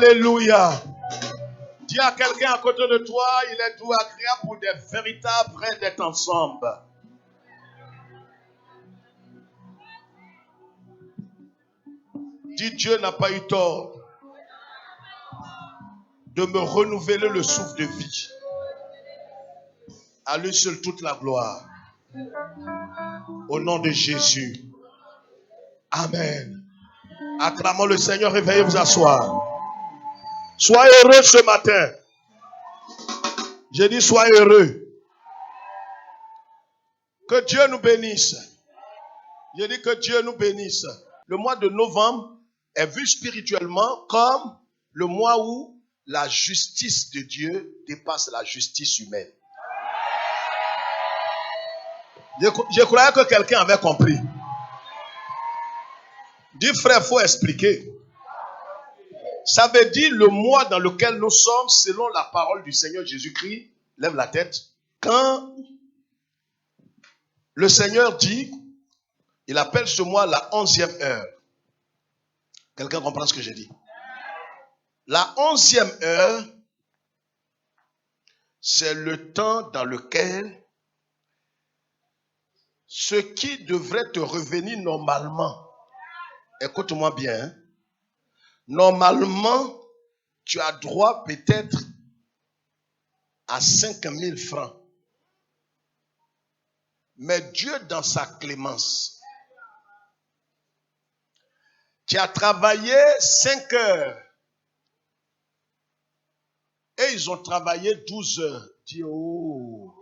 Alléluia. Dis à quelqu'un à côté de toi, il est doux agréable pour des véritables vrais d'être ensemble. Dis, Dieu n'a pas eu tort de me renouveler le souffle de vie. À lui seul toute la gloire. Au nom de Jésus. Amen. Acclamons le Seigneur et veuillez vous asseoir. Soyez heureux ce matin. J'ai dit soyez heureux. Que Dieu nous bénisse. J'ai dit que Dieu nous bénisse. Le mois de novembre est vu spirituellement comme le mois où la justice de Dieu dépasse la justice humaine. Je croyais que quelqu'un avait compris. Dis frère, il faut expliquer. Ça veut dire le mois dans lequel nous sommes, selon la parole du Seigneur Jésus-Christ, lève la tête, quand le Seigneur dit, il appelle ce mois la 11e heure. Quelqu'un comprend ce que j'ai dit? La 11e heure, c'est le temps dans lequel ce qui devrait te revenir normalement, écoute-moi bien, hein? Normalement, tu as droit peut-être à 5 000 francs. Mais Dieu, dans sa clémence, tu as travaillé 5 heures. Et ils ont travaillé 12 heures. Dis, oh.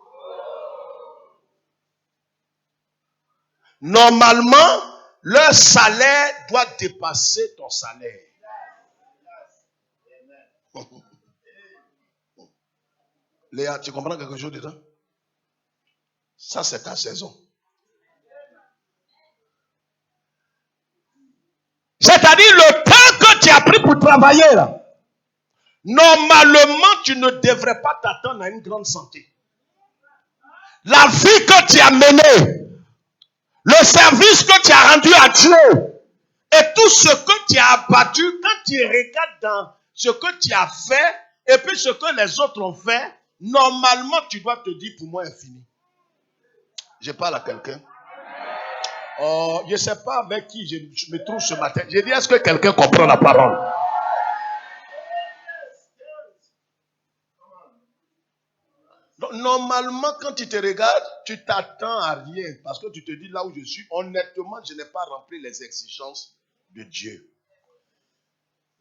Normalement, leur salaire doit dépasser ton salaire. Léa, tu comprends quelque chose dedans? Ça, c'est ta saison. C'est-à-dire le temps que tu as pris pour travailler là. Normalement, tu ne devrais pas t'attendre à une grande santé. La vie que tu as menée, le service que tu as rendu à Dieu, et tout ce que tu as abattu, quand tu regardes dans ce que tu as fait, et puis ce que les autres ont fait, normalement, tu dois te dire, pour moi, infini. Je parle à quelqu'un. Oh, je ne sais pas avec qui je me trouve ce matin. J'ai dit, est-ce que quelqu'un comprend la parole? Donc, normalement, quand tu te regardes, tu t'attends à rien. Parce que tu te dis, là où je suis, honnêtement, je n'ai pas rempli les exigences de Dieu.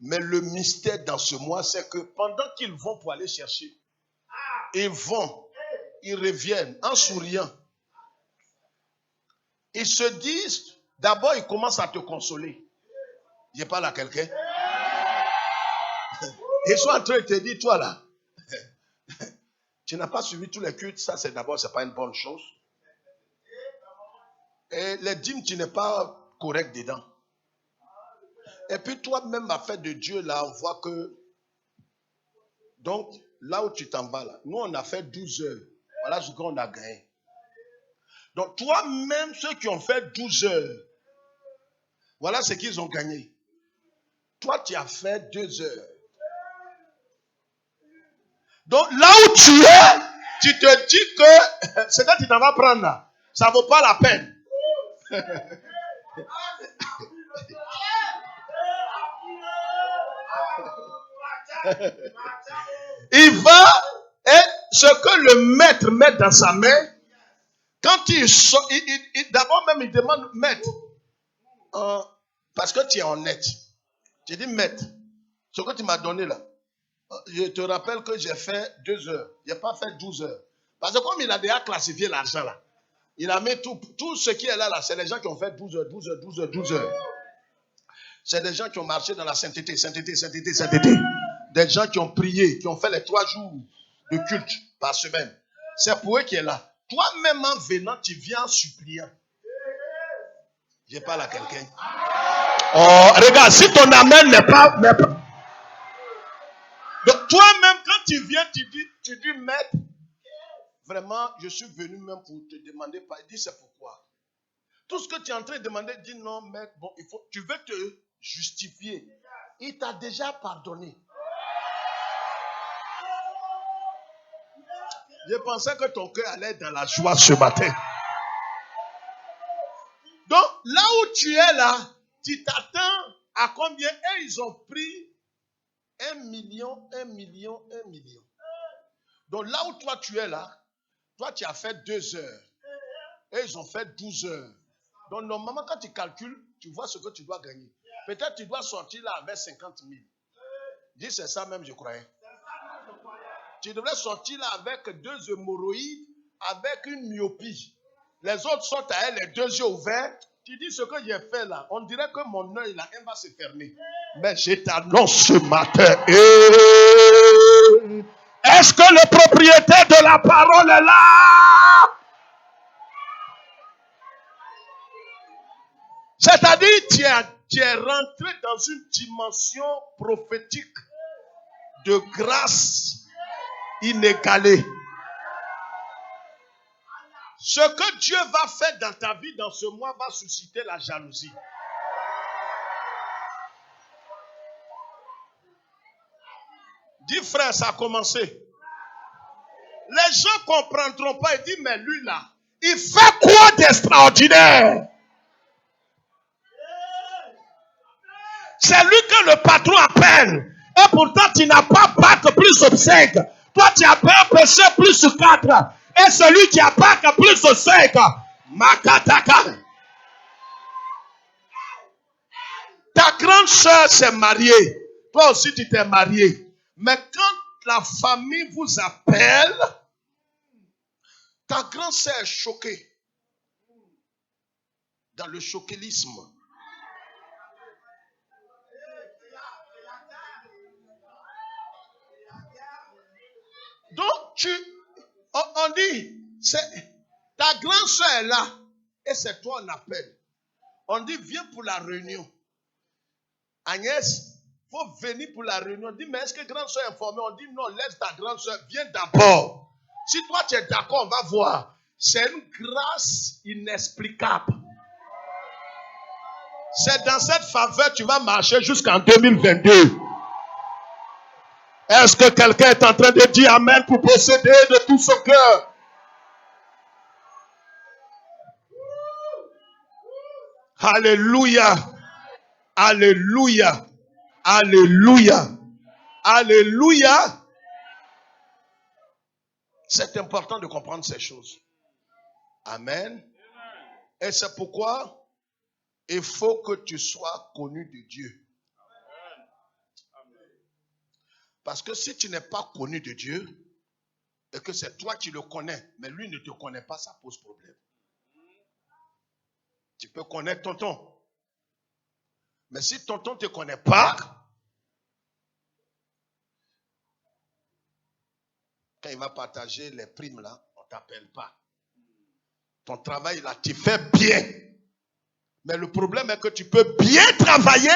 Mais le mystère dans ce mois, c'est que pendant qu'ils vont pour aller chercher, ils vont, ils reviennent en souriant. Ils se disent, d'abord, ils commencent à te consoler. Je parle à quelqu'un. Ils sont en train de te dire, toi là, tu n'as pas suivi tous les cultes, ça c'est d'abord, c'est pas une bonne chose. Et les dîmes, tu n'es pas correct dedans. Et puis toi-même, à fait de Dieu, là, on voit que, donc, là où tu t'en vas là, nous on a fait 12 heures. Voilà ce qu'on a gagné. Donc toi-même, ceux qui ont fait 12 heures, voilà ce qu'ils ont gagné. Toi, tu as fait 2 heures. Donc là où tu es, tu te dis que ce que tu t'en vas prendre là, ça ne vaut pas la peine. Il va, et ce que le maître met dans sa main, quand il sort, d'abord même il demande, maître, parce que tu es honnête. Tu dis, maître, ce que tu m'as donné là, je te rappelle que j'ai fait 2 heures. Je n'ai pas fait 12 heures. Parce que comme il a déjà classifié l'argent là, il a mis tout ce qui est là, c'est les gens qui ont fait 12 heures, 12 heures, 12 heures, 12 heures. C'est des gens qui ont marché dans la sainteté. Des gens qui ont prié, qui ont fait les 3 jours de culte par semaine. C'est pour eux qui est là. Toi-même en venant, tu viens en suppliant. Je parle à quelqu'un. Oh, regarde, si ton amen n'est pas... Donc toi-même, quand tu viens, tu dis, maître, vraiment, je suis venu même pour te demander, il dit, c'est pourquoi. Tout ce que tu es en train de demander, dis non, maître, bon, tu veux te justifier. Il t'a déjà pardonné. Je pensais que ton cœur allait être dans la joie ce matin. Donc, là où tu es là, tu t'attends à combien? Et ils ont pris 1 million. Donc, là où toi tu es là, toi tu as fait 2 heures. Et ils ont fait 12 heures. Donc, normalement, quand tu calcules, tu vois ce que tu dois gagner. Peut-être tu dois sortir là avec 50 000. Dis, c'est ça même, je croyais. Tu devrais sortir là avec 2 hémorroïdes, avec une myopie. Les autres sont à elle, les 2 yeux ouverts. Tu dis ce que j'ai fait là. On dirait que mon œil là, il va se fermer. Mais je t'annonce ce matin. Est-ce que le propriétaire de la parole est là? C'est-à-dire, tu es rentré dans une dimension prophétique de grâce inégalée. Ce que Dieu va faire dans ta vie dans ce mois va susciter la jalousie. Dis frère, ça a commencé. Les gens ne comprendront pas et disent, mais lui là, il fait quoi d'extraordinaire? C'est lui que le patron appelle. Et pourtant, tu n'as pas bac plus de 5. Toi, tu as un péché plus de 4. Et celui qui a bac plus de 5. Makataka. Ta grande soeur s'est mariée. Toi aussi, tu t'es marié. Mais quand la famille vous appelle, ta grande soeur est choquée. Dans le choquélisme. Donc, on dit, ta grande soeur est là. Et c'est toi on appelle. On dit, viens pour la réunion. Agnès, il faut venir pour la réunion. On dit, mais est-ce que grande soeur est informée? On dit, non, laisse ta grande soeur, viens d'abord. Si toi tu es d'accord, on va voir. C'est une grâce inexplicable. C'est dans cette faveur que tu vas marcher jusqu'en 2022. Est-ce que quelqu'un est en train de dire amen pour posséder de tout son cœur? Alléluia. Alléluia. Alléluia. Alléluia. C'est important de comprendre ces choses. Amen. Et c'est pourquoi il faut que tu sois connu de Dieu. Parce que si tu n'es pas connu de Dieu, et que c'est toi qui le connais, mais lui ne te connaît pas, ça pose problème. Tu peux connaître tonton. Mais si tonton ne te connaît pas, quand il va partager les primes là, on ne t'appelle pas. Ton travail là, tu fais bien. Mais le problème est que tu peux bien travailler,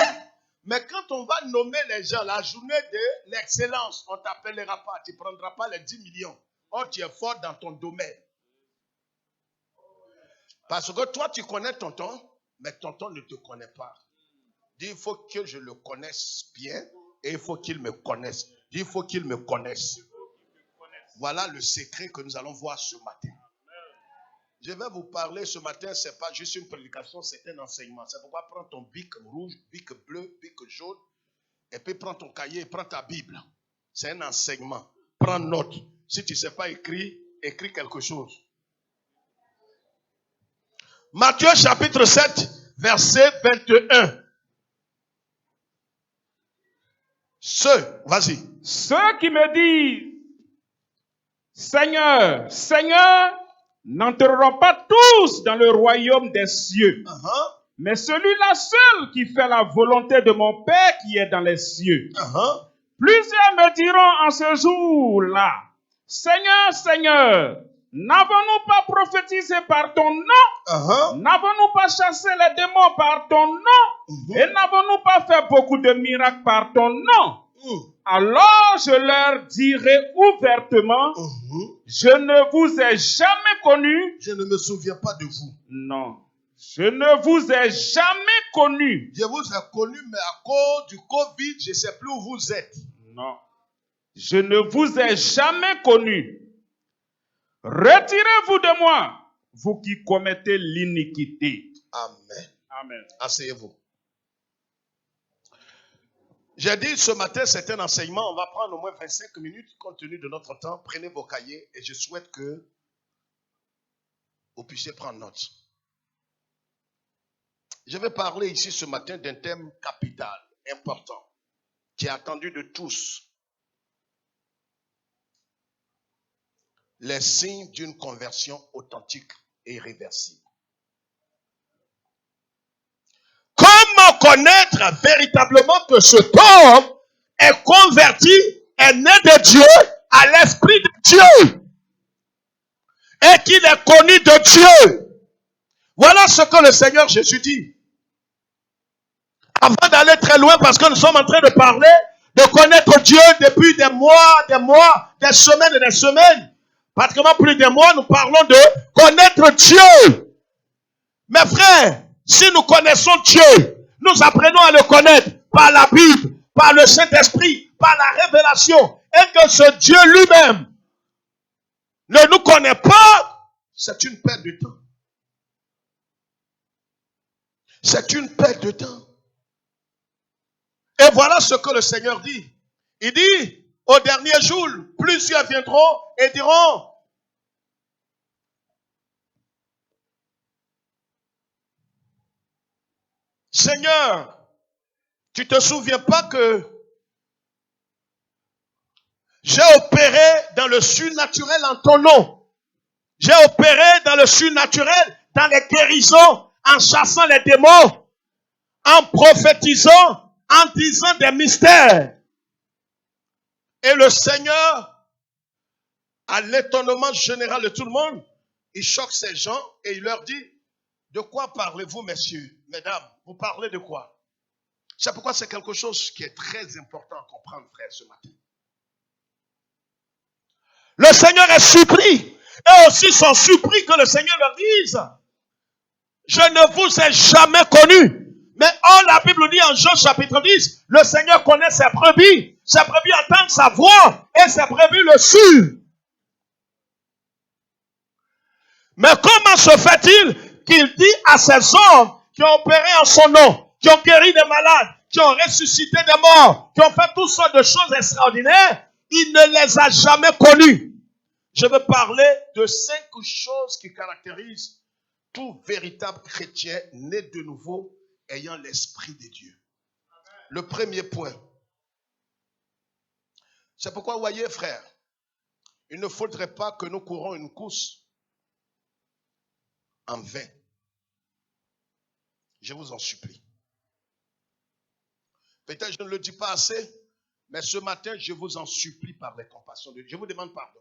mais quand on va nommer les gens, la journée de l'excellence, on ne t'appellera pas, tu ne prendras pas les 10 millions. Or, tu es fort dans ton domaine. Parce que toi, tu connais tonton, mais tonton ne te connaît pas. Dis, il faut que je le connaisse bien et il faut qu'il me connaisse. Dis, il faut qu'il me connaisse. Voilà le secret que nous allons voir ce matin. Je vais vous parler ce matin, ce n'est pas juste une prédication, c'est un enseignement. C'est pourquoi prends ton bic rouge, bic bleu, bic jaune, et puis prends ton cahier, prends ta Bible. C'est un enseignement. Prends note. Si tu ne sais pas écrire, écris quelque chose. Matthieu chapitre 7, verset 21. Vas-y. Ceux qui me disent, Seigneur, Seigneur, n'entreront pas tous dans le royaume des cieux. Mais celui-là seul qui fait la volonté de mon Père qui est dans les cieux. Plusieurs me diront en ce jour-là, Seigneur, Seigneur, n'avons-nous pas prophétisé par ton nom? N'avons-nous pas chassé les démons par ton nom? Et n'avons-nous pas fait beaucoup de miracles par ton nom? Alors je leur dirai ouvertement, je ne vous ai jamais connu. Je ne me souviens pas de vous. Non, je ne vous ai jamais connu. Je vous ai connu, mais à cause du Covid, je ne sais plus où vous êtes. Non, je ne vous ai jamais connu. retirez-vous de moi, vous qui commettez l'iniquité. Amen. Amen. Asseyez-vous. J'ai dit ce matin, c'est un enseignement. On va prendre au moins 25 minutes compte tenu de notre temps. Prenez vos cahiers et je souhaite que vous puissiez prendre note. Je vais parler ici ce matin d'un thème capital, important, qui est attendu de tous. Les signes d'une conversion authentique et irréversible. Comment connaître véritablement que cet homme est converti, est né de Dieu, à l'Esprit de Dieu, et qu'il est connu de Dieu? Voilà ce que le Seigneur Jésus dit. Avant d'aller très loin, parce que nous sommes en train de parler de connaître Dieu depuis des mois, des semaines et des semaines. Pratiquement plus de mois, nous parlons de connaître Dieu. Mes frères, si nous connaissons Dieu, nous apprenons à le connaître par la Bible, par le Saint-Esprit, par la révélation, et que ce Dieu lui-même ne nous connaît pas, c'est une perte de temps. C'est une perte de temps. Et voilà ce que le Seigneur dit. Il dit, au dernier jour, plusieurs viendront et diront, Seigneur, tu te souviens pas que j'ai opéré dans le surnaturel en ton nom. J'ai opéré dans le surnaturel, dans les guérisons, en chassant les démons, en prophétisant, en disant des mystères. Et le Seigneur, à l'étonnement général de tout le monde, il choque ces gens et il leur dit, de quoi parlez-vous, messieurs, mesdames? Vous parlez de quoi? C'est pourquoi c'est quelque chose qui est très important à comprendre, frère, ce matin. Le Seigneur est surpris. Et aussi sont surpris que le Seigneur leur dise, je ne vous ai jamais connu. Mais la Bible dit en Jean chapitre 10, le Seigneur connaît ses brebis entendent sa voix et ses brebis le suivent. Mais comment se fait-il qu'il dit à ces hommes qui ont opéré en son nom, qui ont guéri des malades, qui ont ressuscité des morts, qui ont fait toutes sortes de choses extraordinaires, il ne les a jamais connus? Je veux parler de 5 choses qui caractérisent tout véritable chrétien né de nouveau ayant l'Esprit de Dieu. Le premier point. C'est pourquoi, voyez, frère, il ne faudrait pas que nous courons une course en vain. Je vous en supplie. Peut-être je ne le dis pas assez, mais ce matin, je vous en supplie par les compassions de Dieu. Je vous demande pardon.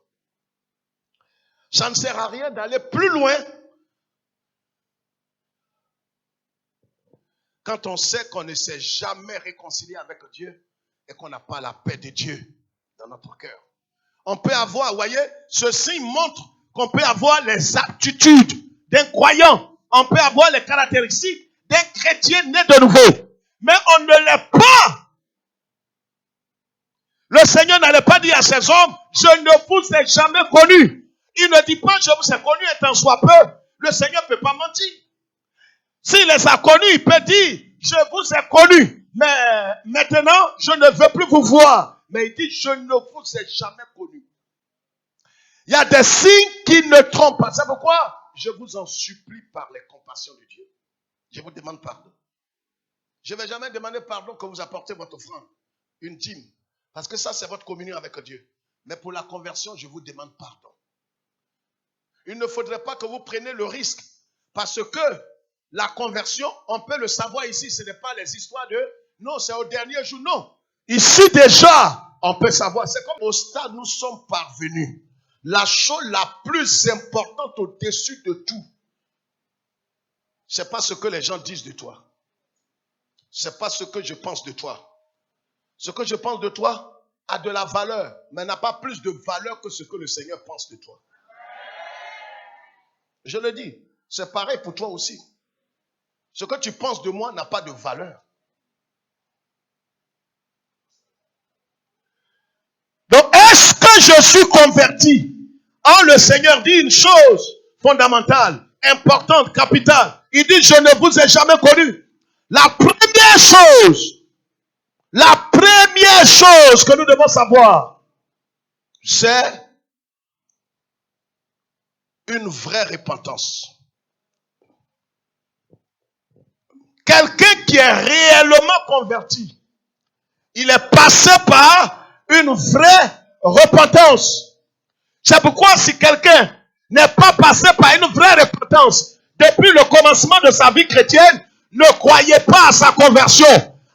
Ça ne sert à rien d'aller plus loin quand on sait qu'on ne s'est jamais réconcilié avec Dieu et qu'on n'a pas la paix de Dieu dans notre cœur. On peut avoir, vous voyez, ceci montre qu'on peut avoir les aptitudes d'un croyant. On peut avoir les caractéristiques d'un chrétien né de nouveau. Mais on ne l'est pas. Le Seigneur n'allait pas dire à ces hommes, je ne vous ai jamais connus. Il ne dit pas, je vous ai connus étant soit peu. Le Seigneur ne peut pas mentir. S'il les a connus, il peut dire, je vous ai connus, mais maintenant, je ne veux plus vous voir. Mais il dit, je ne vous ai jamais connus. Il y a des signes qui ne trompent pas. C'est pourquoi je vous en supplie par les compassions de Dieu. Je vous demande pardon. Je ne vais jamais demander pardon quand vous apportez votre offrande, une dîme. Parce que ça, c'est votre communion avec Dieu. Mais pour la conversion, je vous demande pardon. Il ne faudrait pas que vous preniez le risque. Parce que la conversion, on peut le savoir ici. Ce n'est pas les histoires de, non, c'est au dernier jour. Non. Ici déjà, on peut savoir. C'est comme au stade où nous sommes parvenus. La chose la plus importante au-dessus de tout, c'est pas ce que les gens disent de toi. C'est pas ce que je pense de toi. Ce que je pense de toi a de la valeur, mais n'a pas plus de valeur que ce que le Seigneur pense de toi. Je le dis, c'est pareil pour toi aussi. Ce que tu penses de moi n'a pas de valeur. Donc, est-ce que je suis converti Or, le Seigneur dit une chose fondamentale, importante, capitale. Il dit, je ne vous ai jamais connu. La première chose que nous devons savoir, c'est une vraie repentance. Quelqu'un qui est réellement converti, il est passé par une vraie repentance. C'est pourquoi si quelqu'un n'est pas passé par une vraie repentance depuis le commencement de sa vie chrétienne, ne croyez pas à sa conversion.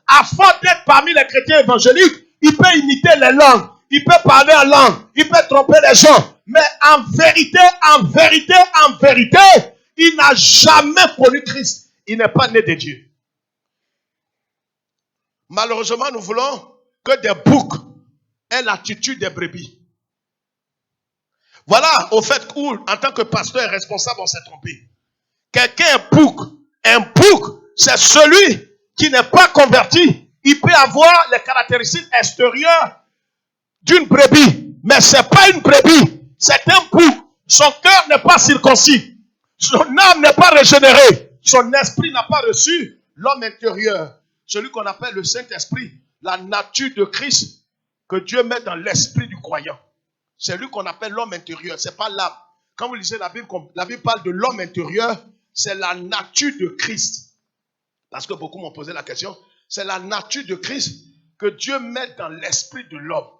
À force d'être parmi les chrétiens évangéliques, il peut imiter les langues, il peut parler en langue, il peut tromper les gens. Mais en vérité, il n'a jamais connu Christ. Il n'est pas né de Dieu. Malheureusement, nous voulons que des boucs aient l'attitude des brebis. Voilà au fait où, en tant que pasteur et responsable, on s'est trompé. Quelqu'un un bouc, c'est celui qui n'est pas converti. Il peut avoir les caractéristiques extérieures d'une brebis, mais ce n'est pas une brebis, c'est un bouc. Son cœur n'est pas circoncis, son âme n'est pas régénérée, son esprit n'a pas reçu l'homme intérieur, celui qu'on appelle le Saint-Esprit, la nature de Christ que Dieu met dans l'esprit du croyant. C'est lui qu'on appelle l'homme intérieur, ce n'est pas l'âme. Quand vous lisez la Bible parle de l'homme intérieur, c'est la nature de Christ. Parce que beaucoup m'ont posé la question, c'est la nature de Christ que Dieu met dans l'esprit de l'homme.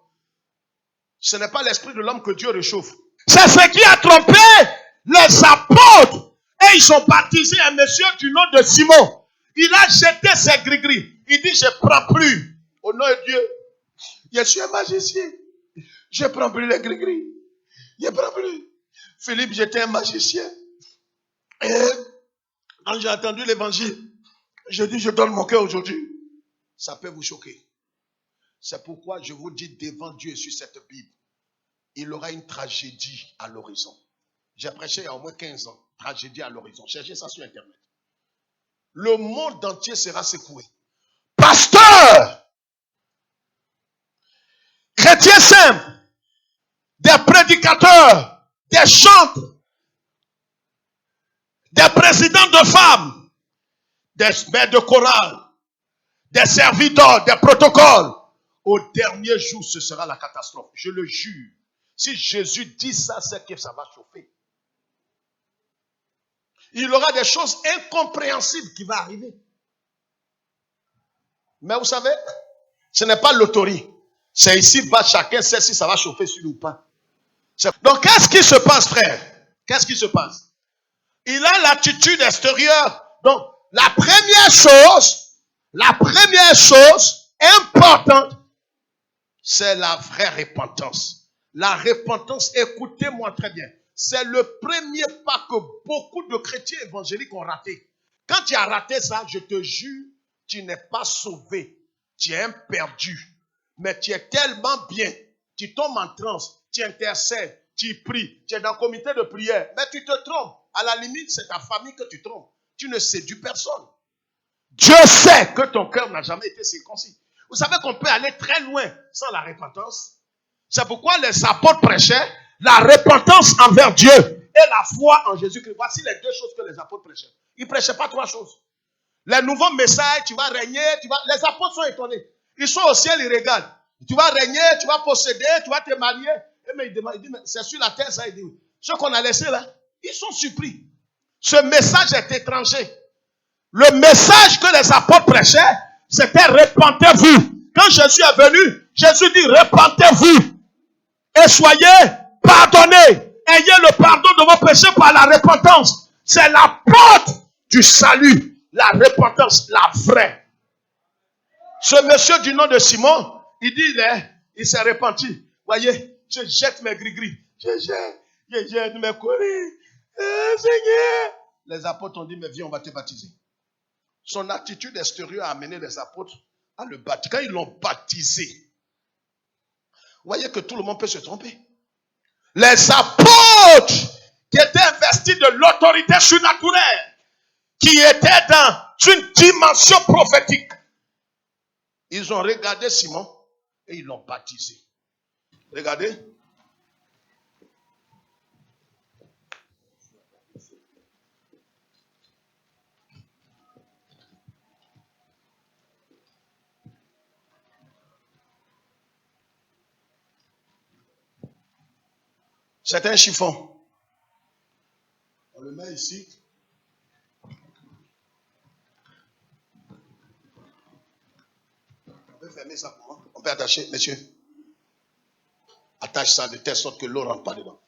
Ce n'est pas l'esprit de l'homme que Dieu réchauffe. C'est ce qui a trompé les apôtres. Et ils sont baptisés un monsieur du nom de Simon. Il a jeté ses gris-gris. Il dit, je ne prends plus. Au nom de Dieu, je suis un magicien. Je ne prends plus les gris-gris. Je ne prends plus. Philippe, j'étais un magicien. Et quand j'ai entendu l'évangile, je dis, je donne mon cœur aujourd'hui. Ça peut vous choquer. C'est pourquoi je vous dis devant Dieu sur cette Bible, il aura une tragédie à l'horizon. J'ai prêché il y a au moins 15 ans, tragédie à l'horizon. Cherchez ça sur Internet. Le monde entier sera secoué. Pasteur, chrétiens simples, des prédicateurs, des chantres, des présidents de femmes, des maîtres de chorale, des serviteurs, des protocoles. Au dernier jour, ce sera la catastrophe. Je le jure. Si Jésus dit ça, c'est que ça va chauffer. Il y aura des choses incompréhensibles qui vont arriver. Mais vous savez, ce n'est pas l'autorité. C'est ici-bas, chacun sait si ça va chauffer sur lui ou pas. Donc, qu'est-ce qui se passe, frère? Qu'est-ce qui se passe? Il a l'attitude extérieure. Donc, la première chose importante, c'est la vraie repentance. La repentance, écoutez-moi très bien, c'est le premier pas que beaucoup de chrétiens évangéliques ont raté. Quand tu as raté ça, je te jure, tu n'es pas sauvé. Tu es un perdu. Mais tu es tellement bien, tu tombes en transe, tu intercèdes, tu pries, tu es dans le comité de prière, mais tu te trompes. À la limite, c'est ta famille que tu trompes. Tu ne séduis personne. Dieu sait que ton cœur n'a jamais été circoncis. Vous savez qu'on peut aller très loin sans la repentance. C'est pourquoi les apôtres prêchaient la repentance envers Dieu et la foi en Jésus-Christ. Voici les deux choses que les apôtres prêchaient. Ils ne prêchaient pas trois choses. Les nouveaux messages, tu vas régner, les apôtres sont étonnés. Ils sont au ciel, ils regardent. Tu vas régner, tu vas posséder, tu vas te marier. Mais il dit, mais c'est sur la terre, ça. Il dit, oui. Ceux qu'on a laissés là, ils sont surpris. Ce message est étranger. Le message que les apôtres prêchaient, c'était repentez-vous. Quand Jésus est venu, Jésus dit repentez-vous et soyez pardonnés. Ayez le pardon de vos péchés par la repentance. C'est la porte du salut. La repentance, la vraie. Ce monsieur du nom de Simon, il dit, il s'est repenti. Voyez, je jette mes gris-gris. Je jette mes couris. Seigneur. Les apôtres ont dit, mais viens, on va te baptiser. Son attitude extérieure a amené les apôtres à le baptiser. Quand ils l'ont baptisé, vous voyez que tout le monde peut se tromper. Les apôtres qui étaient investis de l'autorité surnaturelle, qui étaient dans une dimension prophétique, ils ont regardé Simon et ils l'ont baptisé. Regardez. C'est un chiffon. On le met ici. On peut fermer ça pour moi. On peut attacher, monsieur. Attache ça de telle sorte que l'eau ne rentre pas dedans.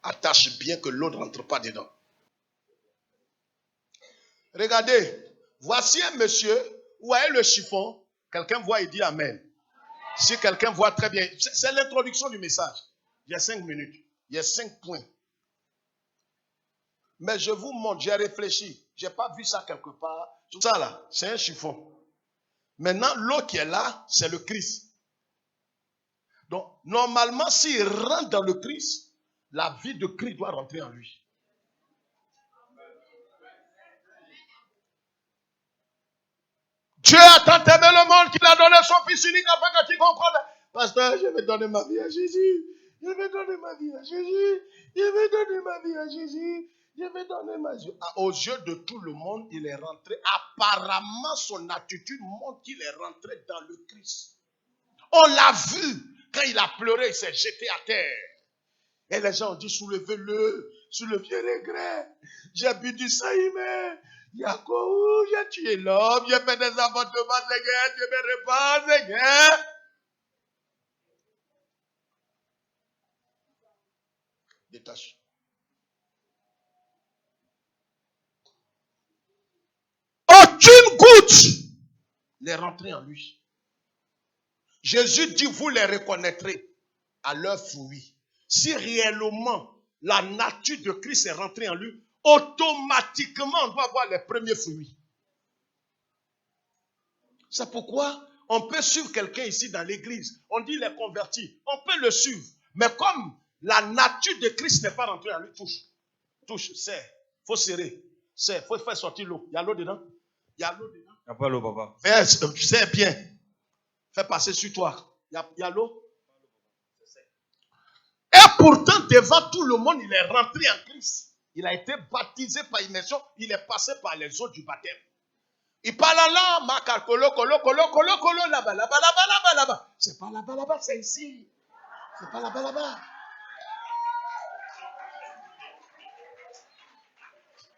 Attache bien que l'eau ne rentre pas dedans. Regardez, voici un monsieur, où est le chiffon? Quelqu'un voit et dit Amen. Si quelqu'un voit très bien, c'est l'introduction du message. Il y a 5 minutes, il y a 5 points. Mais je vous montre, j'ai réfléchi, je n'ai pas vu ça quelque part. Tout ça là, c'est un chiffon. Maintenant, l'eau qui est là, c'est le Christ. Donc, normalement, s'il rentre dans le Christ, la vie de Christ doit rentrer en lui. Dieu a tant aimé le monde qu'il a donné son Fils unique afin que tu comprennes. Pasteur, je vais donner ma vie à Jésus. Je vais donner ma vie à Jésus. Je vais donner ma vie à Jésus. Je vais donner ma vie. Aux yeux de tout le monde, il est rentré. Apparemment, son attitude montre qu'il est rentré dans le Christ. On l'a vu. Quand il a pleuré, il s'est jeté à terre. Et les gens ont dit, soulevez-le, sous le vieux regret. J'ai bu du sang humain. Yakou, j'ai tué l'homme, j'ai fait des avortements, Seigneur, je me répands, Seigneur. Détache. Aucune goutte n'est rentrée en lui. Jésus dit, vous les reconnaîtrez à leurs fruits. Si réellement la nature de Christ est rentrée en lui, automatiquement on doit voir les premiers fruits. C'est pourquoi on peut suivre quelqu'un ici dans l'église. On dit les convertis. On peut le suivre. Mais comme la nature de Christ n'est pas rentrée en lui, touche, serre. Il faut serrer. Serre. Il faut faire sortir l'eau. Il y a l'eau dedans. Il y a l'eau dedans. Il n'y a pas l'eau, papa. Serre bien. Fais passer sur toi. Il y a l'eau. Et pourtant, devant tout le monde, il est rentré en Christ. Il a été baptisé par immersion. Il est passé par les eaux du baptême. Il parle là, makar, kolo, là-bas. C'est pas là-bas, c'est ici. C'est pas là-bas.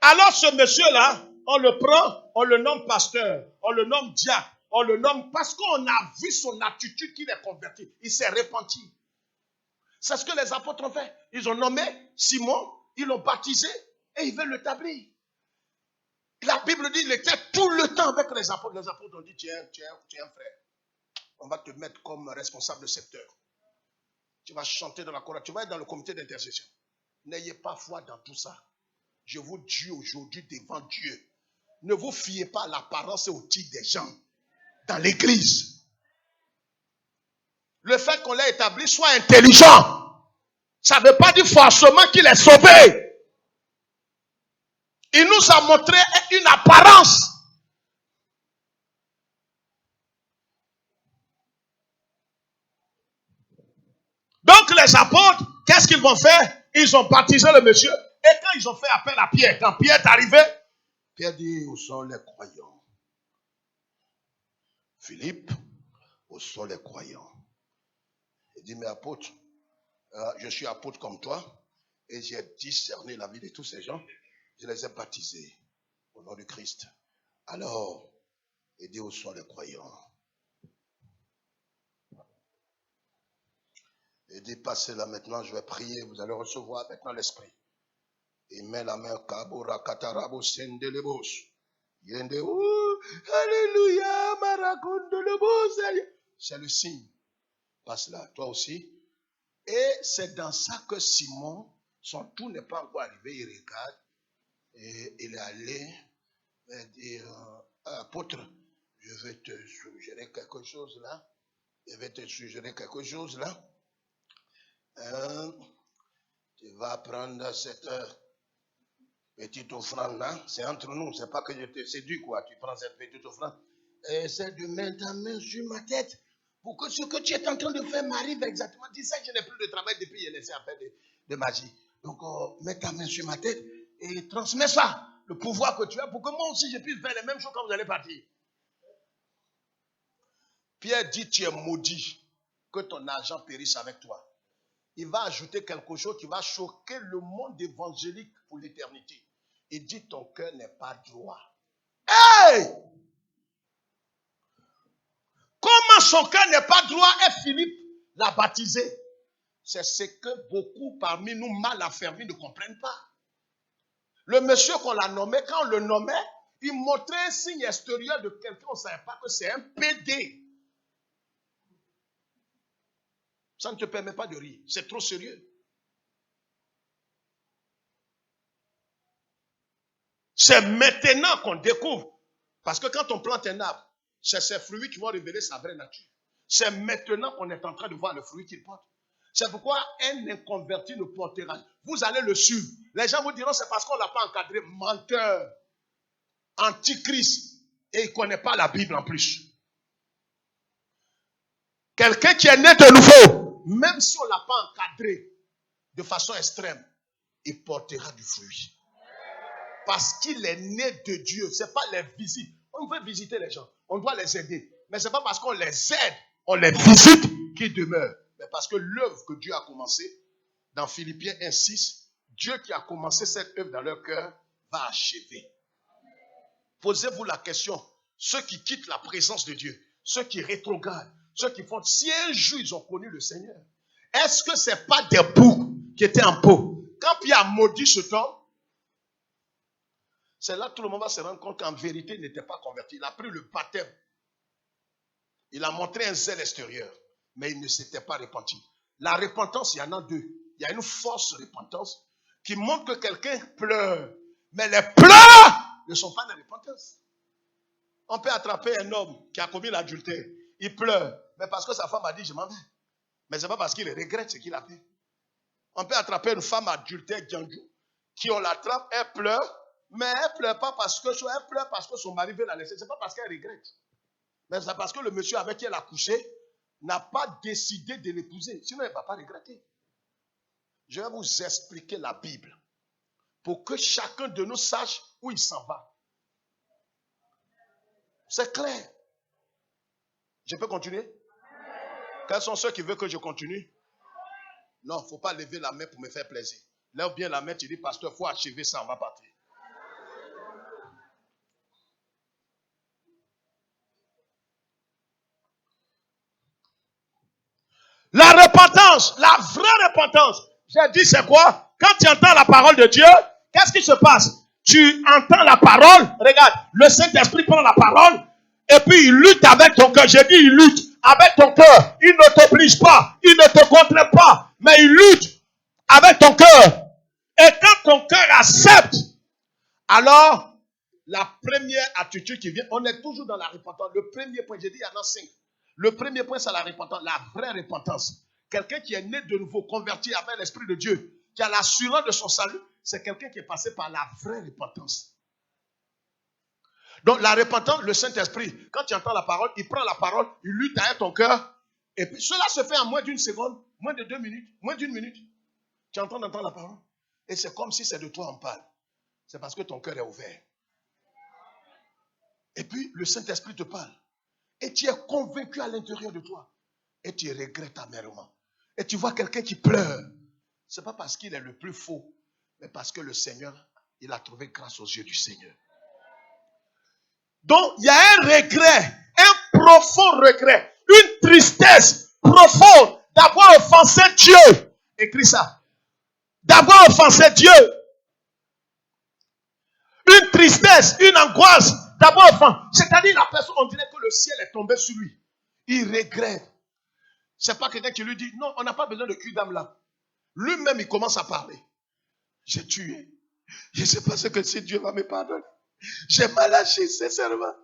Alors ce monsieur-là, on le prend, on le nomme pasteur, on le nomme diacre, on le nomme parce qu'on a vu son attitude qu'il est converti. Il s'est repenti. C'est ce que les apôtres ont fait. Ils ont nommé Simon, ils l'ont baptisé et ils veulent l'établir. La Bible dit qu'il était tout le temps avec les apôtres. Les apôtres ont dit, tu es un frère. On va te mettre comme responsable de secteur. Tu vas chanter dans la chorale. Tu vas être dans le comité d'intercession. N'ayez pas foi dans tout ça. Je vous dis aujourd'hui devant Dieu. Ne vous fiez pas à l'apparence et au titre des gens dans l'église. Le fait qu'on l'ait établi soit intelligent. Ça ne veut pas dire forcément qu'il est sauvé. Il nous a montré une apparence. Donc les apôtres, qu'est-ce qu'ils vont faire? Ils ont baptisé le monsieur. Et quand ils ont fait appel à Pierre, quand Pierre est arrivé, Pierre dit, où sont les croyants? Philippe, où sont les croyants? Il dit, mais apôtre, je suis apôtre comme toi, et j'ai discerné la vie de tous ces gens. Je les ai baptisés au nom du Christ. Alors, il dit, où sont les croyants? Il dit, passez là maintenant, je vais prier, vous allez recevoir maintenant l'esprit. Il met la main, kabura katarabo sendelebos. Yende, alléluia, marakondelebos. C'est le signe. Passe là, toi aussi. Et c'est dans ça que Simon, son tour n'est pas encore arrivé, il regarde. Et il est allé dire, apôtre, je vais te suggérer quelque chose là. Tu vas prendre cette petite offrande là. C'est entre nous, c'est pas que je te séduis quoi. Tu prends cette petite offrande et essaie de mettre ta main sur ma tête pour que ce que tu es en train de faire m'arrive exactement. Dis ça, je n'ai plus de travail depuis j'ai laissé à faire de magie. Donc, mets ta main sur ma tête et transmets ça, le pouvoir que tu as, pour que moi aussi je puisse faire les mêmes choses quand vous allez partir. Pierre dit, tu es maudit, que ton argent périsse avec toi. il va ajouter quelque chose qui va choquer le monde évangélique pour l'éternité. Il dit, ton cœur n'est pas droit. Hey! Comment son cœur n'est pas droit et Philippe l'a baptisé? C'est ce que beaucoup parmi nous mal affermis ne comprennent pas. Le monsieur qu'on l'a nommé, quand on le nommait, il montrait un signe extérieur de quelqu'un, on ne savait pas que c'est un PD. Ça ne te permet pas de rire, c'est trop sérieux. C'est maintenant qu'on découvre. Parce que quand on plante un arbre, c'est ces fruits qui vont révéler sa vraie nature. C'est maintenant qu'on est en train de voir le fruit qu'il porte. C'est pourquoi un inconverti ne portera. Vous allez le suivre. Les gens vous diront c'est parce qu'on ne l'a pas encadré. Menteur. Antichrist. Et il ne connaît pas la Bible en plus. Quelqu'un qui est né de nouveau, même si on ne l'a pas encadré de façon extrême, il portera du fruit. Parce qu'il est né de Dieu. Ce n'est pas les visites. On veut visiter les gens. On doit les aider. Mais ce n'est pas parce qu'on les aide, on les visite qu'ils demeurent. Mais parce que l'œuvre que Dieu a commencée, dans Philippiens 1,6, Dieu qui a commencé cette œuvre dans leur cœur, va achever. Posez-vous la question. Ceux qui quittent la présence de Dieu, ceux qui rétrogradent, ceux qui font, si un jour ils ont connu le Seigneur, est-ce que ce n'est pas des boucs qui étaient en pot? Quand Pierre a maudit cet homme, c'est là que tout le monde va se rendre compte qu'en vérité, il n'était pas converti. Il a pris le baptême. Il a montré un zèle extérieur, mais il ne s'était pas repenti. La repentance, il y en a deux. Il y a une fausse repentance qui montre que quelqu'un pleure. Mais les pleurs ne sont pas de repentance. On peut attraper un homme qui a commis l'adultère. Il pleure, mais parce que sa femme a dit, je m'en vais. Mais ce n'est pas parce qu'il regrette ce qu'il a fait. On peut attraper une femme adultère, qui on l'attrape, elle pleure, mais elle ne pleure pas parce que son mari veut la laisser. Ce n'est pas parce qu'elle regrette. Mais c'est parce que le monsieur avec qui elle a couché n'a pas décidé de l'épouser. Sinon, elle ne va pas regretter. Je vais vous expliquer la Bible pour que chacun de nous sache où il s'en va. C'est clair. Je peux continuer? Quels sont ceux qui veulent que je continue? Non, il ne faut pas lever la main pour me faire plaisir. Lève bien la main, tu dis, pasteur, il faut achever ça, on va partir. La repentance, la vraie repentance. J'ai dit c'est quoi? Quand tu entends la parole de Dieu, qu'est-ce qui se passe? Tu entends la parole, regarde, le Saint-Esprit prend la parole et puis il lutte avec ton cœur. J'ai dit il lutte avec ton cœur. Il ne t'oblige pas, il ne te contraint pas, mais il lutte avec ton cœur. Et quand ton cœur accepte, alors la première attitude qui vient, on est toujours dans la repentance. Le premier point, j'ai dit il y en a 5. Le premier point, c'est la repentance, la vraie repentance. Quelqu'un qui est né de nouveau, converti avec l'Esprit de Dieu, qui a l'assurance de son salut, c'est quelqu'un qui est passé par la vraie repentance. Donc la repentance, le Saint-Esprit, quand tu entends la parole, il prend la parole, il lutte avec ton cœur, et puis cela se fait en moins d'une seconde, moins de 2 minutes, moins d'1 minute. Tu entends d'entendre la parole, et c'est comme si c'est de toi on parle. C'est parce que ton cœur est ouvert. Et puis le Saint-Esprit te parle. Et tu es convaincu à l'intérieur de toi. Et tu regrettes amèrement. Et tu vois quelqu'un qui pleure. Ce n'est pas parce qu'il est le plus faux, mais parce que le Seigneur, il a trouvé grâce aux yeux du Seigneur. Donc, il y a un regret, un profond regret, une tristesse profonde d'avoir offensé Dieu. Écris ça. D'avoir offensé Dieu. Une tristesse, une angoisse. D'abord, c'est-à-dire la personne, on dirait que le ciel est tombé sur lui. Il regrette. C'est pas quelqu'un qui lui dit, non, on n'a pas besoin de cul d'âme là. Lui-même, il commence à parler. J'ai tué. Je ne sais pas ce que si Dieu va me pardonner. J'ai mal agi, sincèrement.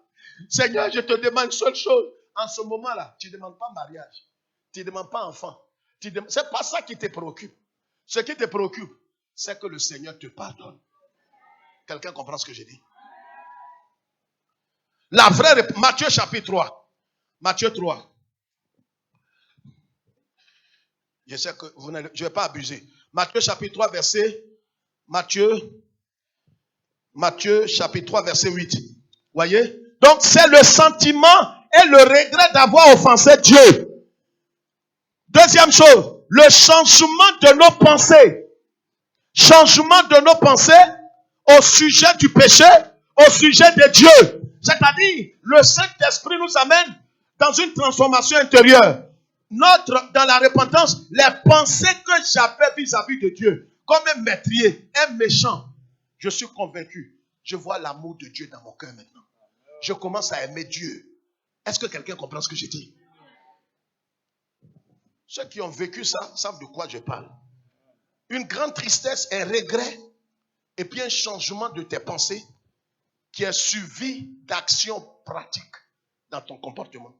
Seigneur, je te demande une seule chose. En ce moment-là, tu ne demandes pas mariage. Tu ne demandes pas enfant. C'est pas ça qui te préoccupe. Ce qui te préoccupe, c'est que le Seigneur te pardonne. Quelqu'un comprend ce que j'ai dit? La vraie, Matthieu chapitre 3. Matthieu 3. Je sais que je ne vais pas abuser. Matthieu chapitre 3 verset. Matthieu chapitre 3 verset 8. Voyez? Donc c'est le sentiment et le regret d'avoir offensé Dieu. Deuxième chose, le changement de nos pensées. Changement de nos pensées au sujet du péché, au sujet de Dieu. C'est-à-dire, le Saint-Esprit nous amène dans une transformation intérieure. Dans la repentance, les pensées que j'avais vis-à-vis de Dieu, comme un meurtrier, un méchant, je suis convaincu. Je vois l'amour de Dieu dans mon cœur maintenant. Je commence à aimer Dieu. Est-ce que quelqu'un comprend ce que je dis? Ceux qui ont vécu ça savent de quoi je parle. Une grande tristesse, un regret, et puis un changement de tes pensées qui est suivi d'actions pratiques dans ton comportement.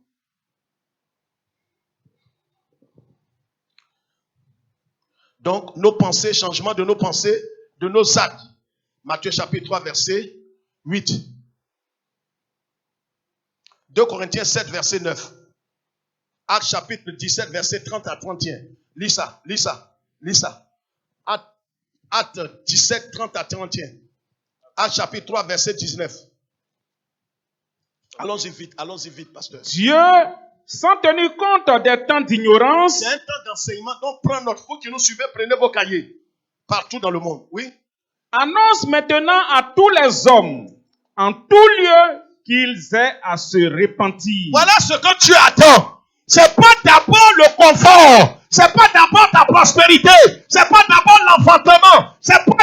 Donc, nos pensées, changement de nos pensées, de nos actes. Matthieu chapitre 3, verset 8. 2 Corinthiens 7, verset 9. Actes chapitre 17, verset 30 à 31. Lis ça. Actes 17, 30 à 31. Actes chapitre 3, verset 19. Allons-y vite, pasteur. Dieu, sans tenir compte des temps d'ignorance. C'est un temps d'enseignement. Donc, prenez notre faut que nous suivez, prenez vos cahiers. Partout dans le monde. Oui. Annonce maintenant à tous les hommes, en tout lieu, qu'ils aient à se repentir. Voilà ce que tu attends. C'est pas d'abord le confort. C'est pas d'abord ta prospérité. C'est pas d'abord l'enfantement. C'est pas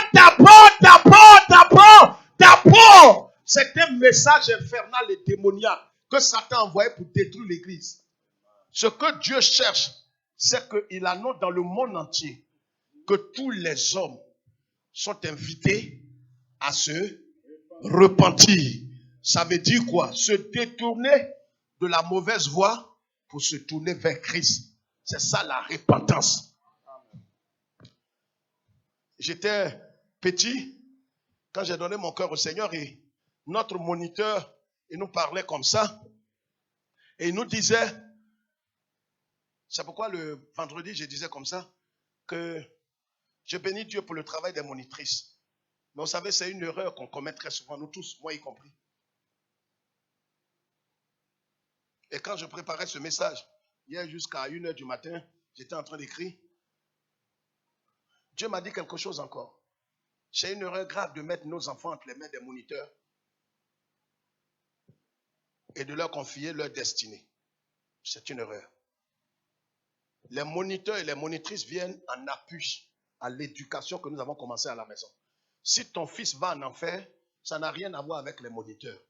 d'abord. C'est un message infernal et démoniaque que Satan a envoyé pour détruire l'église. Ce que Dieu cherche, c'est qu'il annonce dans le monde entier que tous les hommes sont invités à se repentir. Ça veut dire quoi? Se détourner de la mauvaise voie pour se tourner vers Christ. C'est ça la repentance. J'étais petit quand j'ai donné mon cœur au Seigneur et notre moniteur, il nous parlait comme ça et il nous disait, c'est pourquoi le vendredi je disais comme ça, que je bénis Dieu pour le travail des monitrices. Mais vous savez, c'est une erreur qu'on commet très souvent, nous tous, moi y compris. Et quand je préparais ce message, hier jusqu'à 1h du matin, j'étais en train d'écrire. Dieu m'a dit quelque chose encore. C'est une erreur grave de mettre nos enfants entre les mains des moniteurs et de leur confier leur destinée. C'est une erreur. Les moniteurs et les monitrices viennent en appui à l'éducation que nous avons commencé à la maison. Si ton fils va en enfer, ça n'a rien à voir avec les moniteurs.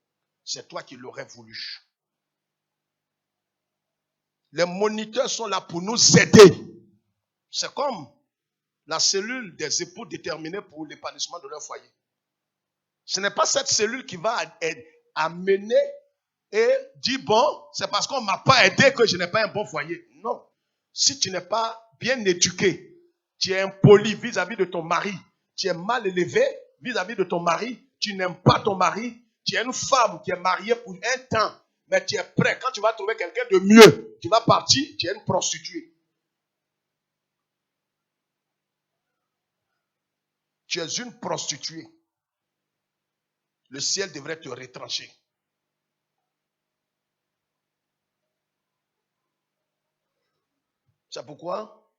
C'est toi qui l'aurais voulu. Les moniteurs sont là pour nous aider. C'est comme la cellule des époux déterminés pour l'épanouissement de leur foyer. Ce n'est pas cette cellule qui va amener et dire, bon, c'est parce qu'on ne m'a pas aidé que je n'ai pas un bon foyer. Non. Si tu n'es pas bien éduqué, tu es impoli vis-à-vis de ton mari, tu es mal élevé vis-à-vis de ton mari, tu n'aimes pas ton mari, tu es une femme qui est mariée pour un temps, mais tu es prêt. Quand tu vas trouver quelqu'un de mieux, tu vas partir, tu es une prostituée. Tu es une prostituée. Le ciel devrait te retrancher. C'est pourquoi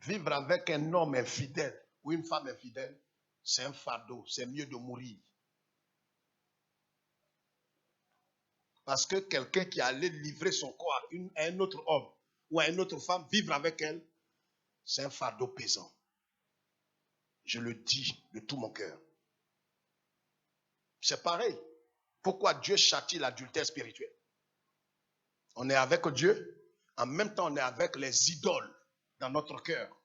vivre avec un homme infidèle ou une femme infidèle, c'est un fardeau. C'est mieux de mourir. Parce que quelqu'un qui allait livrer son corps à un autre homme ou à une autre femme, vivre avec elle, c'est un fardeau pesant. Je le dis de tout mon cœur. C'est pareil. Pourquoi Dieu châtie l'adultère spirituel? On est avec Dieu, en même temps on est avec les idoles dans notre cœur.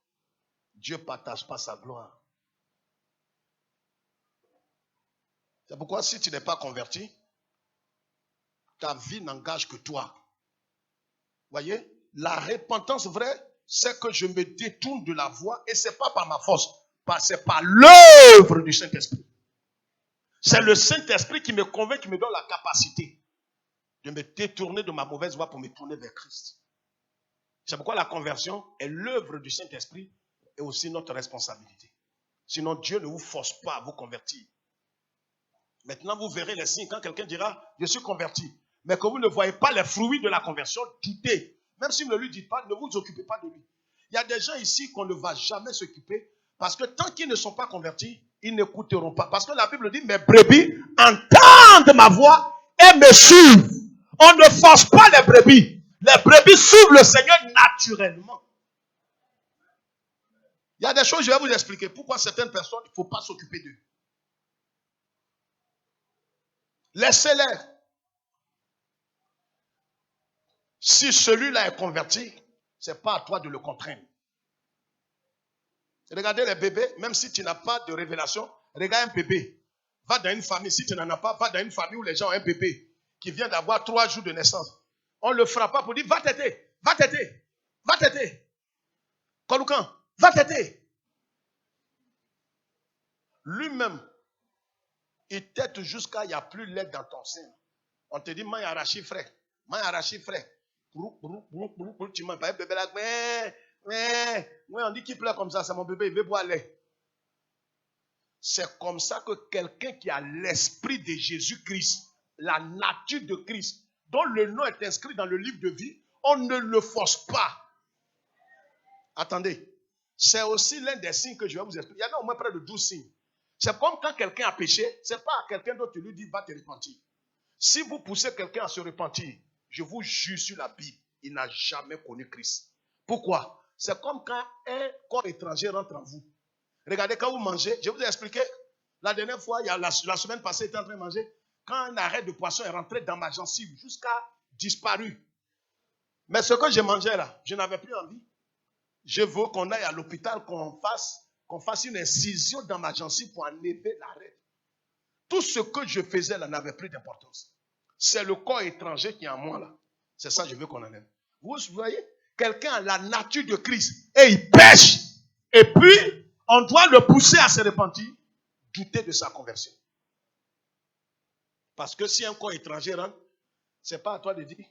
Dieu ne partage pas sa gloire. C'est pourquoi si tu n'es pas converti, ta vie n'engage que toi. Voyez, la repentance vraie, c'est que je me détourne de la voie et ce n'est pas par ma force, c'est par l'œuvre du Saint-Esprit. C'est le Saint-Esprit qui me convainc, qui me donne la capacité de me détourner de ma mauvaise voie pour me tourner vers Christ. C'est pourquoi la conversion est l'œuvre du Saint-Esprit et aussi notre responsabilité. Sinon, Dieu ne vous force pas à vous convertir. Maintenant, vous verrez les signes quand quelqu'un dira, je suis converti. mais que vous ne voyez pas les fruits de la conversion, doutez. Même si vous ne lui dites pas, ne vous occupez pas de lui. Il y a des gens ici qu'on ne va jamais s'occuper parce que tant qu'ils ne sont pas convertis, ils n'écouteront pas. Parce que la Bible dit, mes brebis entendent ma voix et me suivent. On ne force pas les brebis. Les brebis suivent le Seigneur naturellement. Il y a des choses, je vais vous expliquer pourquoi certaines personnes, il ne faut pas s'occuper d'eux. Laissez-les. Si celui-là est converti, ce n'est pas à toi de le contraindre. Regardez les bébés, même si tu n'as pas de révélation, regarde un bébé. Va dans une famille, si tu n'en as pas, va dans une famille où les gens ont un bébé qui vient d'avoir 3 jours de naissance. On ne le fera pas pour dire, va t'aider, va t'aider, va t'aider. Koloukan, va t'aider. Lui-même, il t'aide jusqu'à il n'y a plus l'aide dans ton sein. On te dit, man arachi frère, man arachi frère. Tu manges pas un bébé là, on dit qu'il pleure comme ça, c'est mon bébé, il veut boire lait. C'est comme ça que quelqu'un qui a l'esprit de Jésus-Christ, la nature de Christ, dont le nom est inscrit dans le livre de vie, on ne le force pas. Attendez, c'est aussi l'un des signes que je vais vous expliquer. Il y en a au moins près de 12 signes. C'est comme quand quelqu'un a péché, ce n'est pas à quelqu'un d'autre tu lui dis va te repentir. Si vous poussez quelqu'un à se repentir, je vous jure sur la Bible, il n'a jamais connu Christ. Pourquoi? C'est comme quand un corps étranger rentre en vous. Regardez, quand vous mangez, je vous ai expliqué, la dernière fois, il y a la semaine passée, j'étais en train de manger, quand un arrêt de poisson est rentré dans ma gencive, jusqu'à disparu. Mais ce que je mangeais là, je n'avais plus envie. Je veux qu'on aille à l'hôpital, qu'on fasse une incision dans ma gencive pour enlever l'arrêt. Tout ce que je faisais là n'avait plus d'importance. C'est le corps étranger qui est en moi là. C'est ça que je veux qu'on enlève. Vous voyez, quelqu'un a la nature de Christ et il pêche. Et puis, on doit le pousser à se repentir, douter de sa conversion. Parce que si un corps étranger rentre, ce n'est pas à toi de dire,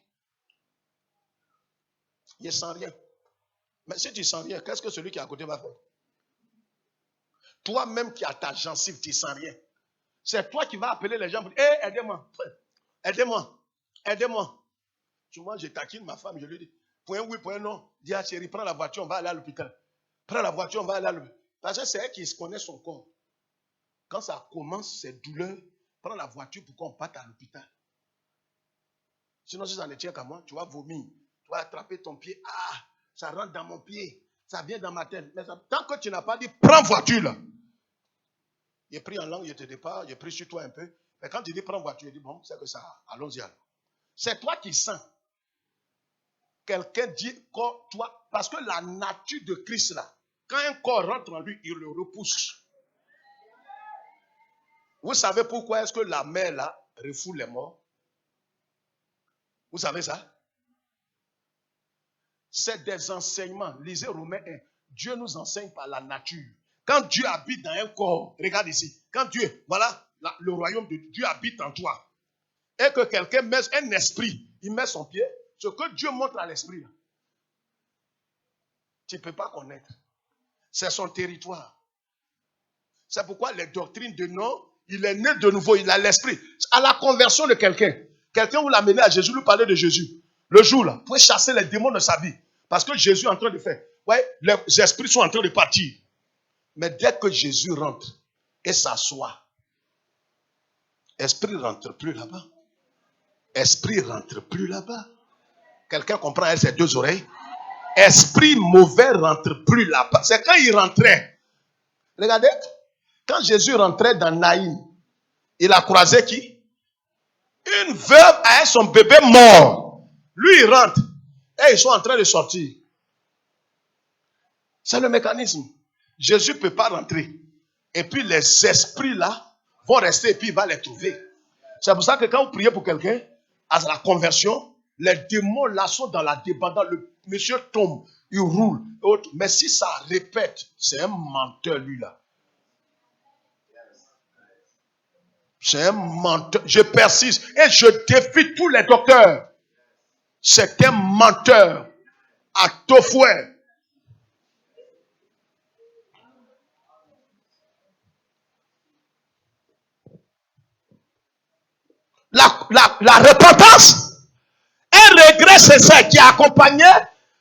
il ne sent rien. Mais si tu ne sens rien, qu'est-ce que celui qui est à côté va faire? Toi-même qui as ta gencive, tu ne sens rien. C'est toi qui vas appeler les gens pour dire, hey, aidez-moi, aidez-moi, aidez-moi. Souvent, je taquine ma femme, je lui dis, point oui, point non. Dis à chérie, prends la voiture, on va aller à l'hôpital. Prends la voiture, on va aller à l'hôpital. Parce que c'est elle qui connaît son corps. Quand ça commence, ces douleurs, prends la voiture pour qu'on parte à l'hôpital. Sinon, si ça ne tient qu'à moi, tu vas vomir. Tu vas attraper ton pied. Ah, ça rentre dans mon pied. Ça vient dans ma tête. Mais ça, tant que tu n'as pas dit, prends voiture là. J'ai pris en langue, je te départ, j'ai pris sur toi un peu. Mais quand tu dis prends voiture, je dis bon, c'est que ça, allons-y alors. C'est toi qui sens. Quelqu'un dit, toi, parce que la nature de Christ là, quand un corps rentre en lui, il le repousse. Vous savez pourquoi est-ce que la mer là refoule les morts? Vous savez ça? C'est des enseignements. Lisez Romains 1. Dieu nous enseigne par la nature. Quand Dieu habite dans un corps, regarde ici. Quand Dieu, voilà, le royaume de Dieu habite en toi. Et que quelqu'un met un esprit, il met son pied. Ce que Dieu montre à l'esprit, là, tu ne peux pas connaître. C'est son territoire. C'est pourquoi les doctrines de non, il est né de nouveau, il a l'esprit. À la conversion de quelqu'un, vous l'amenez à Jésus, lui parler de Jésus. Le jour là, vous pouvez chasser les démons de sa vie. Parce que Jésus est en train de faire. Ouais, les esprits sont en train de partir. Mais dès que Jésus rentre et s'assoit, esprit ne rentre plus là-bas. Esprit ne rentre plus là-bas. Quelqu'un comprend avec ses 2 oreilles? Esprit mauvais ne rentre plus là-bas. C'est quand il rentrait. Regardez, quand Jésus rentrait dans Naïm, il a croisé qui? Une veuve avec son bébé mort. Lui, il rentre. Et ils sont en train de sortir. C'est le mécanisme. Jésus ne peut pas rentrer. Et puis les esprits là vont rester et puis il va les trouver. C'est pour ça que quand vous priez pour quelqu'un, à la conversion, les démons là sont dans la débandade. Le monsieur tombe, il roule. Mais si ça répète, c'est un menteur lui là. C'est un menteur. Je persiste et je défie tous les docteurs. C'est un menteur. À Tofoué. La repentance nécessaire, qui est accompagné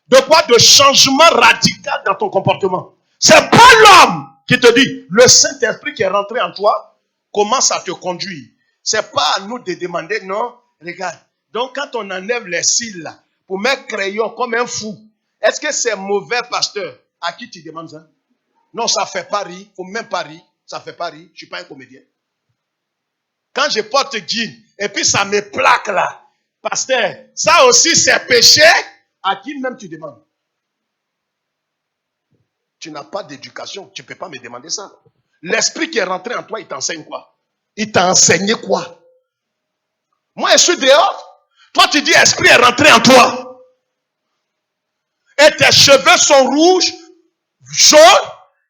de quoi? De changement radical dans ton comportement. C'est pas l'homme qui te dit, le Saint-Esprit qui est rentré en toi commence à te conduire. C'est pas à nous de demander, non, regarde. Donc quand on enlève les cils là, pour mettre crayon comme un fou, est-ce que c'est mauvais, pasteur? À qui tu demandes ça? Non, ça fait pas rire, faut même pas rire, ça fait pas rire, je suis pas un comédien. Quand je porte jean, et puis ça me plaque là, pasteur, ça aussi c'est péché, à qui même tu demandes? Tu n'as pas d'éducation, tu ne peux pas me demander ça. L'esprit qui est rentré en toi, il t'enseigne quoi? Il t'a enseigné quoi? Moi, je suis dehors. Toi, tu dis, esprit est rentré en toi. Et tes cheveux sont rouges, jaunes,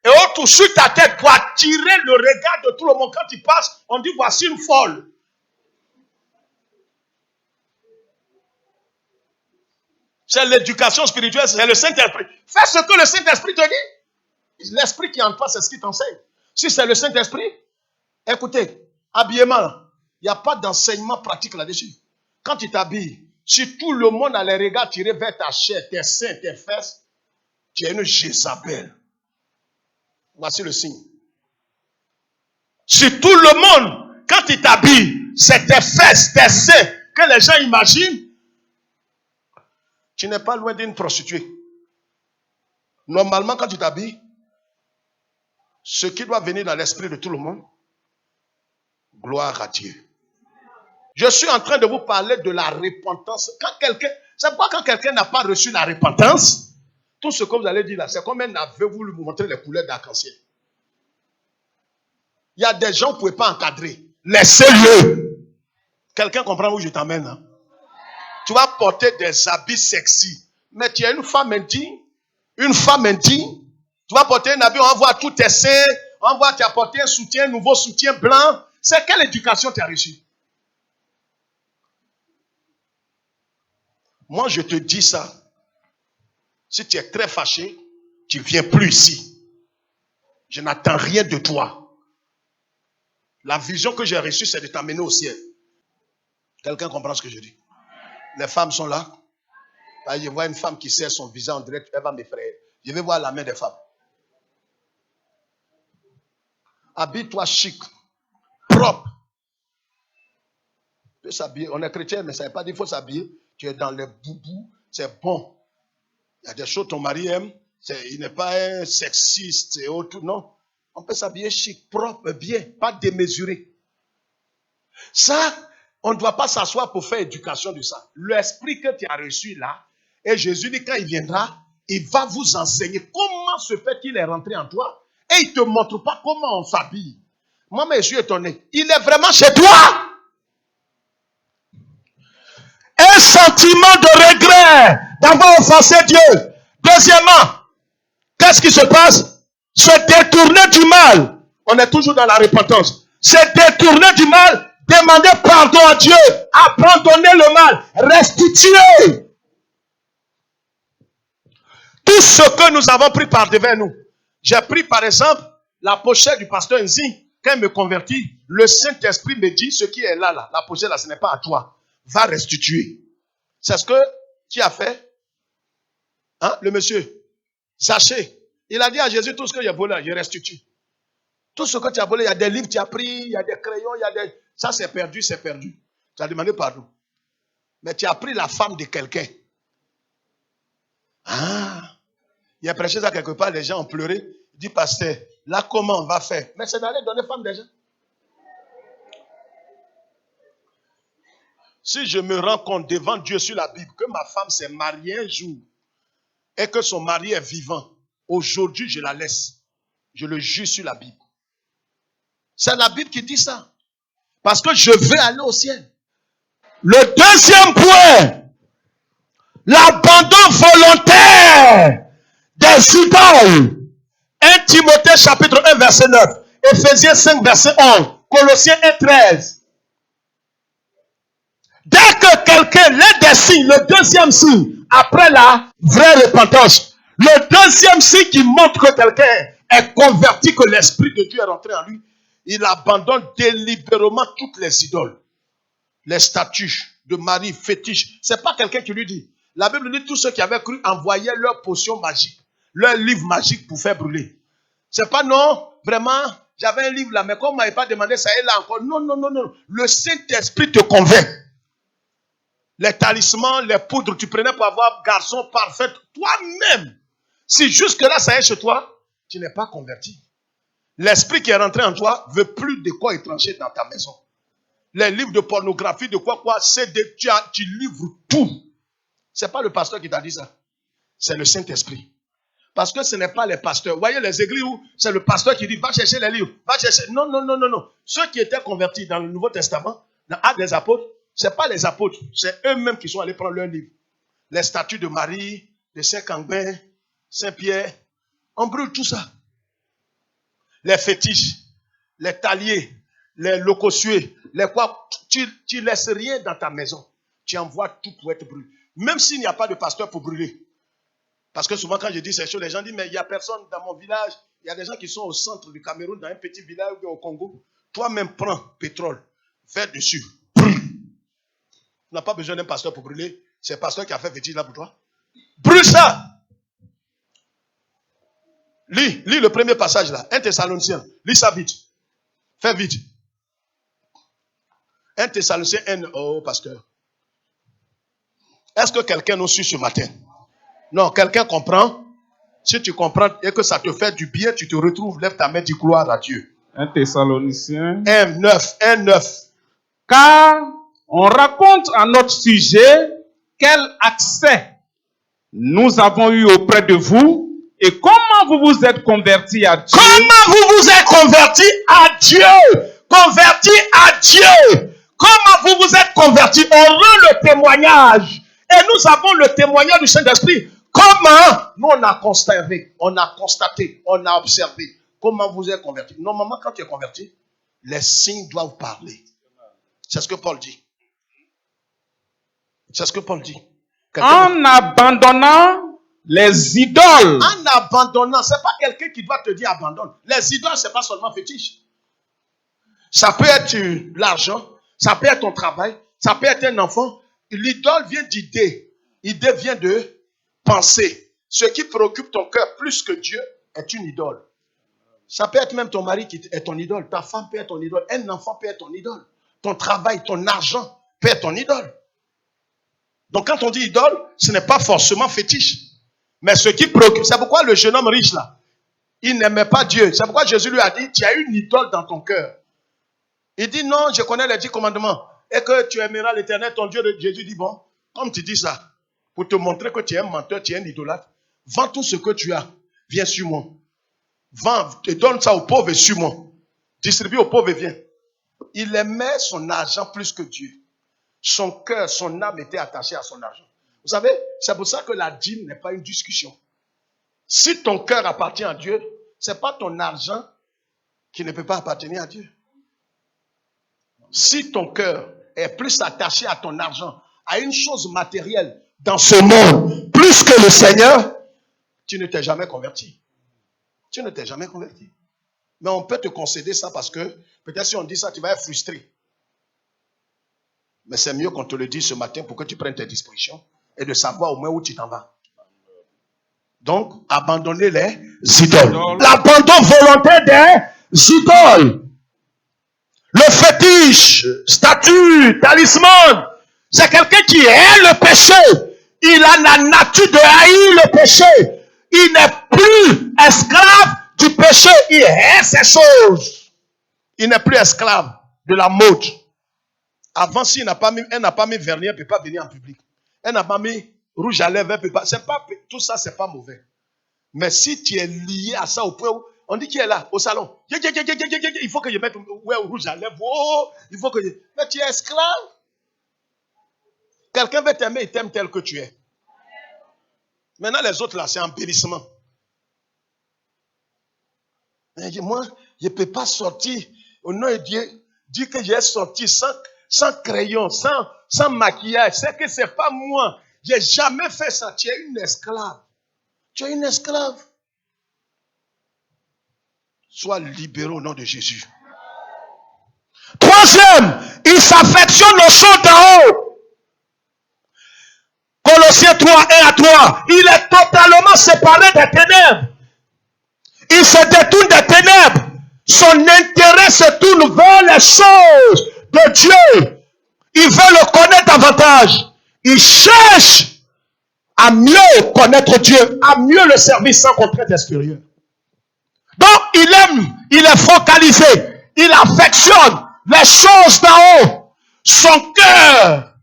et autour sur ta tête pour attirer le regard de tout le monde. Quand tu passes, on dit, voici une folle. C'est l'éducation spirituelle, c'est le Saint-Esprit. Fais ce que le Saint-Esprit te dit. L'esprit qui est en toi, c'est ce qui t'enseigne. Si c'est le Saint-Esprit, écoutez, habillement, il n'y a pas d'enseignement pratique là-dessus. Quand tu t'habilles, si tout le monde a les regards tirés vers ta chair, tes seins, tes fesses, tu es une Jézabel. Voici le signe. Si tout le monde, quand tu t'habilles, c'est tes fesses, tes seins, que les gens imaginent, tu n'es pas loin d'une prostituée. Normalement, quand tu t'habilles, ce qui doit venir dans l'esprit de tout le monde, gloire à Dieu. Je suis en train de vous parler de la repentance. C'est pourquoi quand quelqu'un n'a pas reçu la repentance, tout ce que vous allez dire là, c'est comme un aveu, vous lui montrez les couleurs d'arc-en-ciel. Il y a des gens que vous ne pouvez pas encadrer. Laissez-le. Quelqu'un comprend où je t'emmène, hein? Tu vas porter des habits sexy. Mais tu es une femme indigne. Une femme indigne. Tu vas porter un habit, on voit tous tes seins. On voit tu as porté un soutien, un nouveau soutien blanc. C'est quelle éducation tu as reçue? Moi, je te dis ça. Si tu es très fâché, tu ne viens plus ici. Je n'attends rien de toi. La vision que j'ai reçue, c'est de t'amener au ciel. Quelqu'un comprend ce que je dis? Les femmes sont là. Je vois une femme qui serre son visage en direct, elle va m'effrayer. Je vais voir la main des femmes. Habille-toi chic, propre. Tu peux s'habiller. On est chrétien, mais ça ne veut pas dire qu'il faut s'habiller. Tu es dans les boubous, c'est bon. Il y a des choses que ton mari aime. Il n'est pas un sexiste et autres. Non. On peut s'habiller chic, propre, bien, pas démesuré. Ça, on ne doit pas s'asseoir pour faire éducation de ça. L'esprit que tu as reçu là, et Jésus dit quand il viendra, il va vous enseigner comment se fait qu'il est rentré en toi. Et il ne te montre pas comment on s'habille. Moi, je suis étonné. Il est vraiment chez toi. Un sentiment de regret d'avoir offensé Dieu. Deuxièmement, qu'est-ce qui se passe? Se détourner du mal. On est toujours dans la repentance. Se détourner du mal, demander pardon à Dieu, abandonner le mal, restituer. Tout ce que nous avons pris par devant nous. J'ai pris par exemple la pochette du pasteur Nzi. Quand il me convertit, le Saint-Esprit me dit ce qui est là, la pochette là, ce n'est pas à toi. Va restituer. C'est ce que tu as fait. Hein, le monsieur Zaché. Il a dit à Jésus tout ce que j'ai volé, je restitue. Tout ce que tu as volé, il y a des livres que tu as pris, il y a des crayons, il y a des... Ça c'est perdu, c'est perdu. Tu as demandé pardon. Mais tu as pris la femme de quelqu'un. Ah, il a prêché ça quelque part, les gens ont pleuré. Il dit, pasteur, là comment on va faire? Mais c'est d'aller donner femme des gens. Si je me rends compte devant Dieu sur la Bible que ma femme s'est mariée un jour et que son mari est vivant, aujourd'hui je la laisse. Je le jure sur la Bible. C'est la Bible qui dit ça. Parce que je veux aller au ciel. Le deuxième point, l'abandon volontaire des idoles. 1 Timothée chapitre 1 verset 9. Éphésiens 5 verset 11. Colossiens 1 13. Dès que quelqu'un l'est des signes, le deuxième signe, après la vraie repentance, le deuxième signe qui montre que quelqu'un est converti, que l'Esprit de Dieu est rentré en lui, il abandonne délibérément toutes les idoles, les statues de Marie, fétiches. Ce n'est pas quelqu'un qui lui dit. La Bible dit tous ceux qui avaient cru envoyaient leur potion magique, leur livre magique pour faire brûler. C'est pas non, vraiment, j'avais un livre là, mais comme on ne m'avait pas demandé, ça est là encore. Non, non, non, non. Le Saint-Esprit te convainc. Les talismans, les poudres, tu prenais pour avoir garçon parfait toi-même. Si jusque-là ça est chez toi, tu n'es pas converti. L'esprit qui est rentré en toi veut plus de quoi étranger dans ta maison. Les livres de pornographie, de quoi, tu livres tout. C'est pas le pasteur qui t'a dit ça. C'est le Saint-Esprit. Parce que ce n'est pas les pasteurs. Vous voyez les églises où c'est le pasteur qui dit, va chercher les livres, va chercher. Non, non, non, non, non. Ceux qui étaient convertis dans le Nouveau Testament, dans Actes des Apôtres, ce n'est pas les apôtres, c'est eux-mêmes qui sont allés prendre leurs livres. Les statues de Marie, de Saint-Cangbin, Saint-Pierre, on brûle tout ça. Les fétiches, les taliers, les locossués, les quoi, tu laisses rien dans ta maison. Tu envoies tout pour être brûlé. Même s'il n'y a pas de pasteur pour brûler. Parce que souvent quand je dis ces choses, les gens disent, mais il n'y a personne dans mon village. Il y a des gens qui sont au centre du Cameroun, dans un petit village ou au Congo. Toi-même prends pétrole, fais dessus, brûle. Tu n'as pas besoin d'un pasteur pour brûler. C'est le pasteur qui a fait fétiche là pour toi. Brûle ça. Lis le premier passage là. 1 Thessaloniciens. Lis ça vite. Fais vite. 1 Thessaloniciens 1. Oh, pasteur. Est-ce que quelqu'un nous suit ce matin? Non, quelqu'un comprend? Si tu comprends et que ça te fait du bien, tu te retrouves, lève ta main, dis gloire à Dieu. 1 Thessaloniciens 1:9. Car on raconte à notre sujet quel accès nous avons eu auprès de vous et comment vous vous êtes convertis à Dieu. Comment vous vous êtes convertis à Dieu? Convertis à Dieu. Comment vous vous êtes convertis? On rend le témoignage. Et nous avons le témoignage du Saint-Esprit. Comment? Nous, on a constaté, on a observé. Comment vous êtes convertis? Normalement, quand tu es converti, les signes doivent parler. C'est ce que Paul dit. C'est ce que Paul dit. En abandonnant les idoles. En abandonnant, c'est pas quelqu'un qui doit te dire abandonne. Les idoles, c'est pas seulement fétiche. Ça peut être l'argent, ça peut être ton travail, ça peut être un enfant. L'idole vient d'idée. Idée vient de penser. Ce qui préoccupe ton cœur plus que Dieu est une idole. Ça peut être même ton mari qui est ton idole. Ta femme peut être ton idole. Un enfant peut être ton idole. Ton travail, ton argent peut être ton idole. Donc quand on dit idole, ce n'est pas forcément fétiche. Mais ce qui préoccupe, c'est pourquoi le jeune homme riche là, il n'aimait pas Dieu. C'est pourquoi Jésus lui a dit, tu as une idole dans ton cœur. Il dit non, je connais les 10 commandements. Et que tu aimeras l'Éternel, ton Dieu. Jésus dit bon, comme tu dis ça, pour te montrer que tu es un menteur, tu es un idolâtre, vends tout ce que tu as, viens sur moi. Vends, et donne ça aux pauvres et sur moi. Distribue aux pauvres et viens. Il aimait son argent plus que Dieu. Son cœur, son âme était attachée à son argent. Vous savez, c'est pour ça que la dîme n'est pas une discussion. Si ton cœur appartient à Dieu, ce n'est pas ton argent qui ne peut pas appartenir à Dieu. Si ton cœur est plus attaché à ton argent, à une chose matérielle dans ce monde, plus que le Seigneur, tu ne t'es jamais converti. Tu ne t'es jamais converti. Mais on peut te concéder ça parce que peut-être si on dit ça, tu vas être frustré. Mais c'est mieux qu'on te le dise ce matin pour que tu prennes tes dispositions et de savoir au moins où tu t'en vas. Donc, abandonner les idoles. L'abandon volontaire des idoles. Le fétiche, statue, talisman, c'est quelqu'un qui hait le péché. Il a la nature de haïr le péché. Il n'est plus esclave du péché. Il hait ces choses. Il n'est plus esclave de la mode. Avant, si elle n'a pas mis vernis, elle ne peut pas venir en public. Elle n'a pas mis rouge à lèvres, elle peut pas. Tout ça, c'est pas mauvais. Mais si tu es lié à ça au point où on dit qu'il est là, au salon. Il faut que je mette rouge à lèvres. Oh, il faut que je... Mais tu es esclave. Quelqu'un veut t'aimer, il t'aime tel que tu es. Maintenant, les autres là, c'est embellissement. Moi, je ne peux pas sortir au nom de Dieu, dire que j'ai sorti sans crayon, sans maquillage. C'est que ce n'est pas moi. Je n'ai jamais fait ça. Tu es une esclave. Tu es une esclave. Sois libéré au nom de Jésus. Troisième, il s'affectionne aux choses d'en haut. Colossiens 3, 1 à 3. Il est totalement séparé des ténèbres. Il se détourne des ténèbres. Son intérêt se tourne vers les choses de Dieu. Il veut le connaître davantage. Il cherche à mieux connaître Dieu, à mieux le servir sans contrainte extérieure. Donc, il aime, il est focalisé, il affectionne les choses d'en haut. Son cœur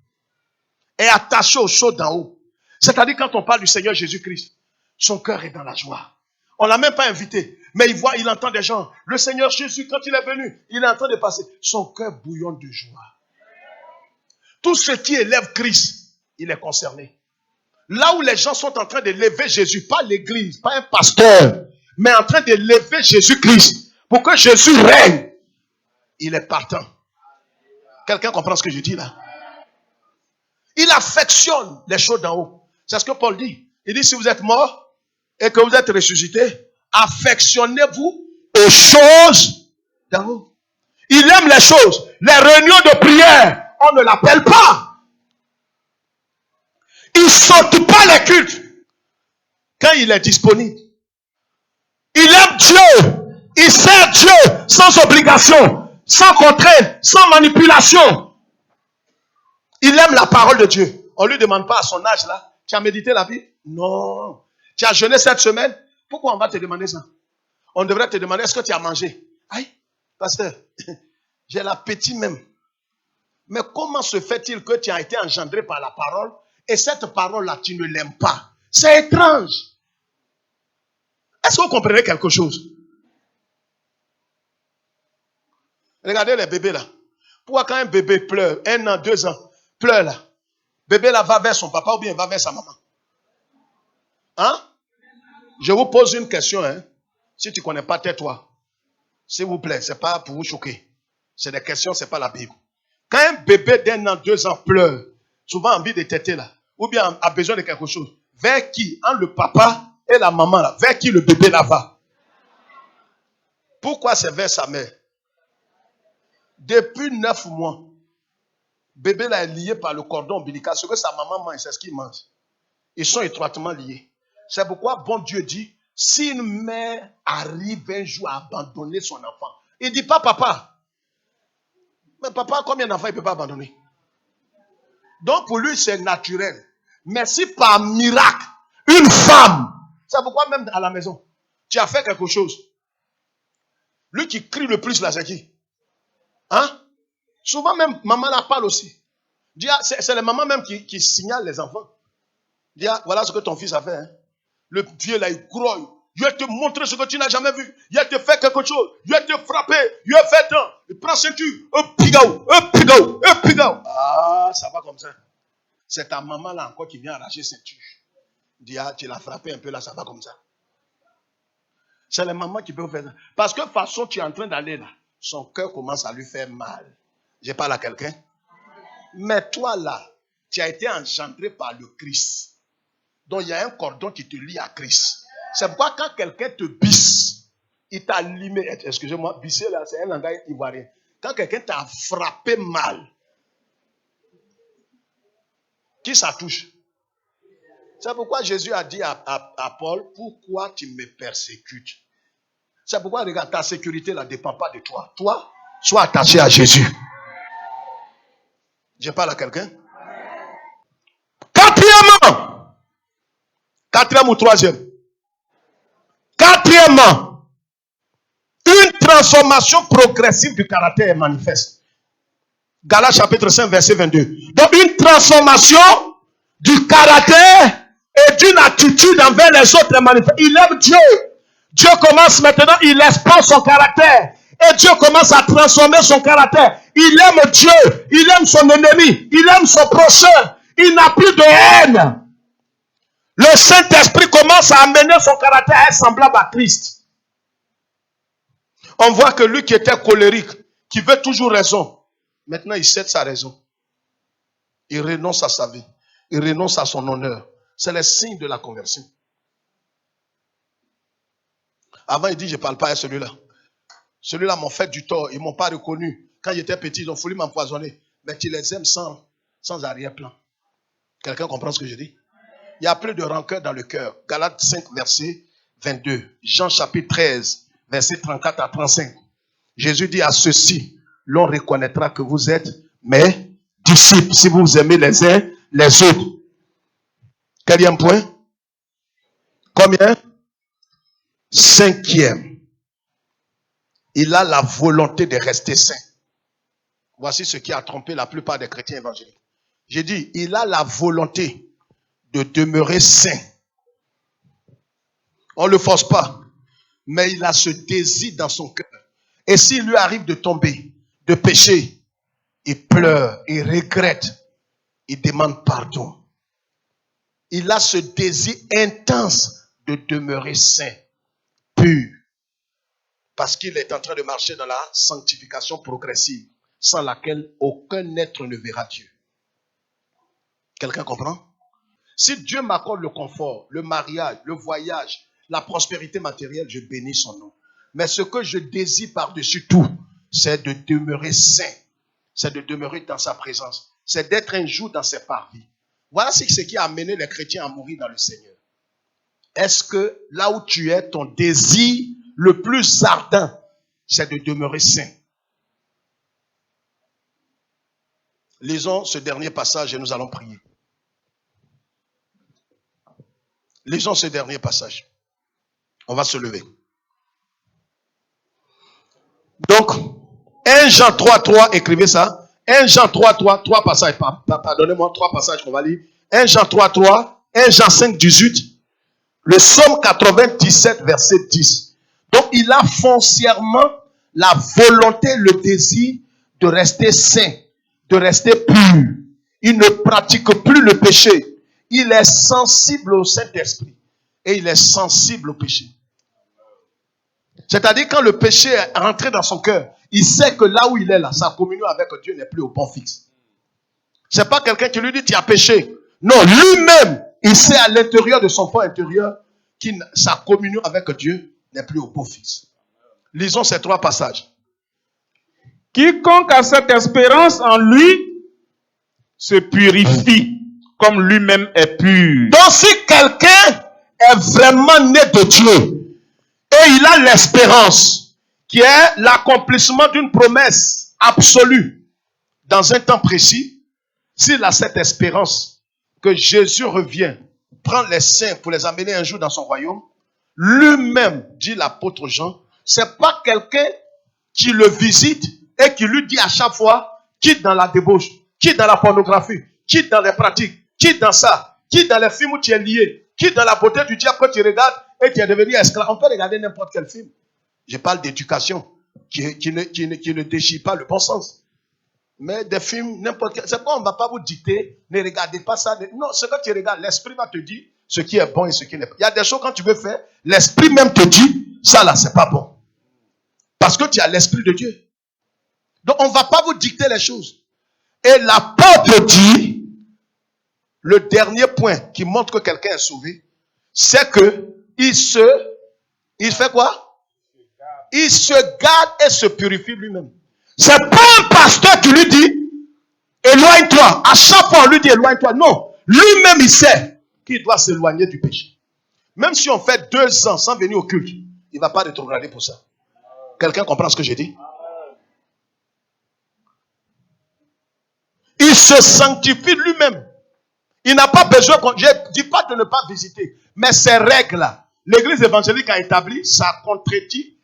est attaché aux choses d'en haut. C'est-à-dire, quand on parle du Seigneur Jésus-Christ, son cœur est dans la joie. On ne l'a même pas invité, mais il entend des gens. Le Seigneur Jésus, quand il est venu, il est en train de passer. Son cœur bouillonne de joie. Tout ce qui élève Christ, il est concerné. Là où les gens sont en train de lever Jésus, pas l'église, pas un pasteur, mais en train de lever Jésus-Christ pour que Jésus règne, il est partant. Quelqu'un comprend ce que je dis là? Il affectionne les choses d'en haut. C'est ce que Paul dit. Il dit, si vous êtes mort et que vous êtes ressuscité, affectionnez-vous aux choses d'en haut. Il aime les choses. Les réunions de prière, on ne l'appelle pas. Il ne saute pas les cultes quand il est disponible. Il aime Dieu. Il sert Dieu sans obligation, sans contrainte, sans manipulation. Il aime la parole de Dieu. On ne lui demande pas à son âge là. Tu as médité la Bible? Non. Tu as jeûné cette semaine? Pourquoi on va te demander ça? On devrait te demander, est-ce que tu as mangé? Aïe, pasteur, j'ai l'appétit même. Mais comment se fait-il que tu as été engendré par la parole et cette parole-là, tu ne l'aimes pas? C'est étrange. Est-ce que vous comprenez quelque chose? Regardez les bébés là. Pourquoi quand un bébé pleure, 1 an, 2 ans, pleure là, bébé là va vers son papa ou bien va vers sa maman? Hein? Je vous pose une question, hein. Si tu ne connais pas, tais-toi. S'il vous plaît, ce n'est pas pour vous choquer. C'est des questions, ce n'est pas la Bible. Quand un bébé d'1 an, 2 ans pleure, souvent envie de téter là, ou bien a besoin de quelque chose, vers qui? Entre le papa et la maman là, vers qui le bébé là va? Pourquoi c'est vers sa mère? Depuis 9 mois, bébé là est lié par le cordon ombilical. Ce que sa maman mange, c'est ce qu'il mange. Ils sont étroitement liés. C'est pourquoi bon Dieu dit, si une mère arrive un jour à abandonner son enfant, il ne dit pas papa. Mais papa, combien d'enfants il ne peut pas abandonner? Donc pour lui, c'est naturel. Mais si par miracle, une femme, c'est pourquoi même à la maison, tu as fait quelque chose. Lui qui crie le plus là, c'est qui? Hein? Souvent même, maman la parle aussi. C'est les mamans même qui signalent les enfants. Dis, voilà ce que ton fils a fait. Hein. Le vieux là, il grogne. Je vais te montrer ce que tu n'as jamais vu. Je vais te faire quelque chose. Je vais te frapper. Je vais faire tant. Il prend ceinture. Pigaou. Ah, ça va comme ça. C'est ta maman là encore qui vient arracher ceinture. Dis, tu l'as frappé un peu là, ça va comme ça. C'est les mamans qui peuvent faire ça. Parce que de toute façon, tu es en train d'aller là. Son cœur commence à lui faire mal. Je parle à quelqu'un. Mais toi là, tu as été engendré par le Christ. Donc il y a un cordon qui te lie à Christ. C'est pourquoi quand quelqu'un te bisse, il t'a limé. Excusez-moi, bisser là, c'est un langage ivoirien. Quand quelqu'un t'a frappé mal, qui ça touche? C'est pourquoi Jésus a dit à Paul, pourquoi tu me persécutes? C'est pourquoi, regarde, ta sécurité ne dépend pas de toi. Toi, sois attaché à Jésus. Je parle à quelqu'un. Quatrième ou troisième. Quatrièmement, une transformation progressive du caractère est manifeste. Galates chapitre 5, verset 22. Donc une transformation du caractère et d'une attitude envers les autres est manifeste. Il aime Dieu. Dieu commence maintenant, il expose son caractère. Et Dieu commence à transformer son caractère. Il aime Dieu, il aime son ennemi, il aime son prochain. Il n'a plus de haine. Le Saint-Esprit commence à amener son caractère à être semblable à Christ. On voit que lui qui était colérique, qui veut toujours raison, maintenant il cède sa raison. Il renonce à sa vie. Il renonce à son honneur. C'est le signe de la conversion. Avant il dit, je ne parle pas à celui-là. Celui-là m'ont fait du tort. Ils ne m'ont pas reconnu. Quand j'étais petit, ils ont voulu m'empoisonner. Mais tu les aimes sans arrière-plan. Quelqu'un comprend ce que je dis? Il n'y a plus de rancœur dans le cœur. Galates 5, verset 22. Jean chapitre 13, verset 34 à 35. Jésus dit à ceux-ci, l'on reconnaîtra que vous êtes mes disciples si vous aimez les uns les autres. Quatrième point? Combien? Cinquième. Il a la volonté de rester saint. Voici ce qui a trompé la plupart des chrétiens évangéliques. J'ai dit, il a la volonté de demeurer saint. On ne le force pas, mais il a ce désir dans son cœur. Et s'il lui arrive de tomber, de pécher, il pleure, il regrette, il demande pardon. Il a ce désir intense de demeurer saint, pur, parce qu'il est en train de marcher dans la sanctification progressive, sans laquelle aucun être ne verra Dieu. Quelqu'un comprend? Si Dieu m'accorde le confort, le mariage, le voyage, la prospérité matérielle, je bénis son nom. Mais ce que je désire par-dessus tout, c'est de demeurer saint. C'est de demeurer dans sa présence. C'est d'être un jour dans ses parvis. Voilà ce qui a amené les chrétiens à mourir dans le Seigneur. Est-ce que là où tu es, ton désir le plus ardent, c'est de demeurer saint? Lisons ce dernier passage et nous allons prier. Lisons ce dernier passage. On va se lever. Donc, 1 Jean 3:3, écrivez ça. 1 Jean 3:3, 3 passages, pardonnez-moi, 3 passages qu'on va lire. 1 Jean 3:3, 1 Jean 5:18, le Psaume 97, verset 10. Donc, il a foncièrement la volonté, le désir de rester saint, de rester pur. Il ne pratique plus le péché. Il est sensible au Saint-Esprit et il est sensible au péché. C'est-à-dire quand le péché est rentré dans son cœur, il sait que là où il est là, sa communion avec Dieu n'est plus au bon fixe. C'est pas quelqu'un qui lui dit tu as péché. Non, lui-même, il sait à l'intérieur de son fond intérieur que sa communion avec Dieu n'est plus au bon fixe. Lisons ces 3 passages. Quiconque a cette espérance en lui se purifie comme lui-même est pur. Donc si quelqu'un est vraiment né de Dieu et il a l'espérance qui est l'accomplissement d'une promesse absolue dans un temps précis, s'il a cette espérance que Jésus revient, prend les saints pour les amener un jour dans son royaume, lui-même, dit l'apôtre Jean, c'est pas quelqu'un qui le visite et qui lui dit à chaque fois, quitte dans la débauche, quitte dans la pornographie, quitte dans les pratiques, quitte dans ça, quitte dans les films où tu es lié, quitte dans la beauté du diable que tu regardes et tu es devenu esclave. On peut regarder n'importe quel film. Je parle d'éducation qui ne déchire pas le bon sens. Mais des films, n'importe quel. C'est pas, on ne va pas vous dicter, ne regardez pas ça. Non, ce que tu regardes, l'esprit va te dire ce qui est bon et ce qui n'est pas. Il y a des choses quand tu veux faire, l'esprit même te dit, ça là, c'est pas bon. Parce que tu as l'esprit de Dieu. Donc on ne va pas vous dicter les choses. Et l'apôtre dit, le dernier point qui montre que quelqu'un est sauvé, c'est que il fait quoi? Il se garde et se purifie lui-même. C'est pas un pasteur qui lui dit, éloigne-toi. À chaque fois, on lui dit, éloigne-toi. Non. Lui-même, il sait qu'il doit s'éloigner du péché. Même si on fait 2 ans sans venir au culte, il ne va pas rétrograder pour ça. Quelqu'un comprend ce que j'ai dit? Il se sanctifie lui-même. Il n'a pas besoin, je ne dis pas de ne pas visiter, mais ces règles-là, l'église évangélique a établi, ça contredit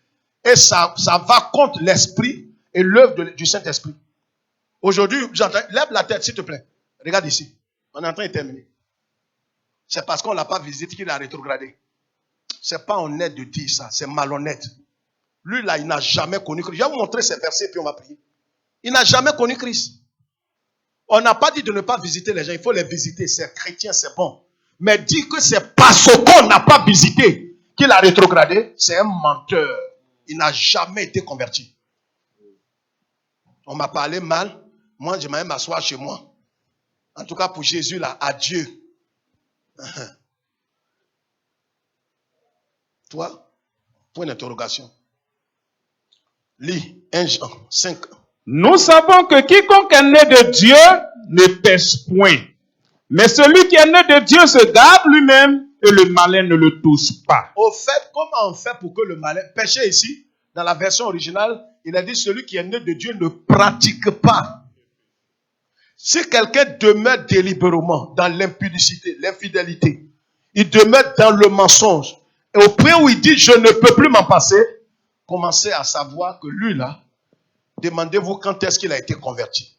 et ça va contre l'esprit et l'œuvre du Saint-Esprit. Aujourd'hui, lève la tête s'il te plaît. Regarde ici. On est en train de terminer. C'est parce qu'on ne l'a pas visité qu'il a rétrogradé. Ce n'est pas honnête de dire ça, c'est malhonnête. Lui là, il n'a jamais connu Christ. Je vais vous montrer ces versets puis on va prier. Il n'a jamais connu Christ. On n'a pas dit de ne pas visiter les gens, il faut les visiter, c'est chrétien, c'est bon. Mais dire que c'est parce qu'on n'a pas visité qu'il a rétrogradé, c'est un menteur. Il n'a jamais été converti. On m'a parlé mal, moi je m'allais m'asseoir chez moi. En tout cas pour Jésus là, adieu. Toi, point d'interrogation. Lis 1 Jean 5. Nous savons que quiconque est né de Dieu ne pêche point. Mais celui qui est né de Dieu se garde lui-même et le malin ne le touche pas. Au fait, comment on fait pour que le malin... Péché ici, dans la version originale, il a dit celui qui est né de Dieu ne pratique pas. Si quelqu'un demeure délibérément dans l'impudicité, l'infidélité, il demeure dans le mensonge, et au point où il dit je ne peux plus m'en passer, commencez à savoir que lui là, demandez-vous quand est-ce qu'il a été converti.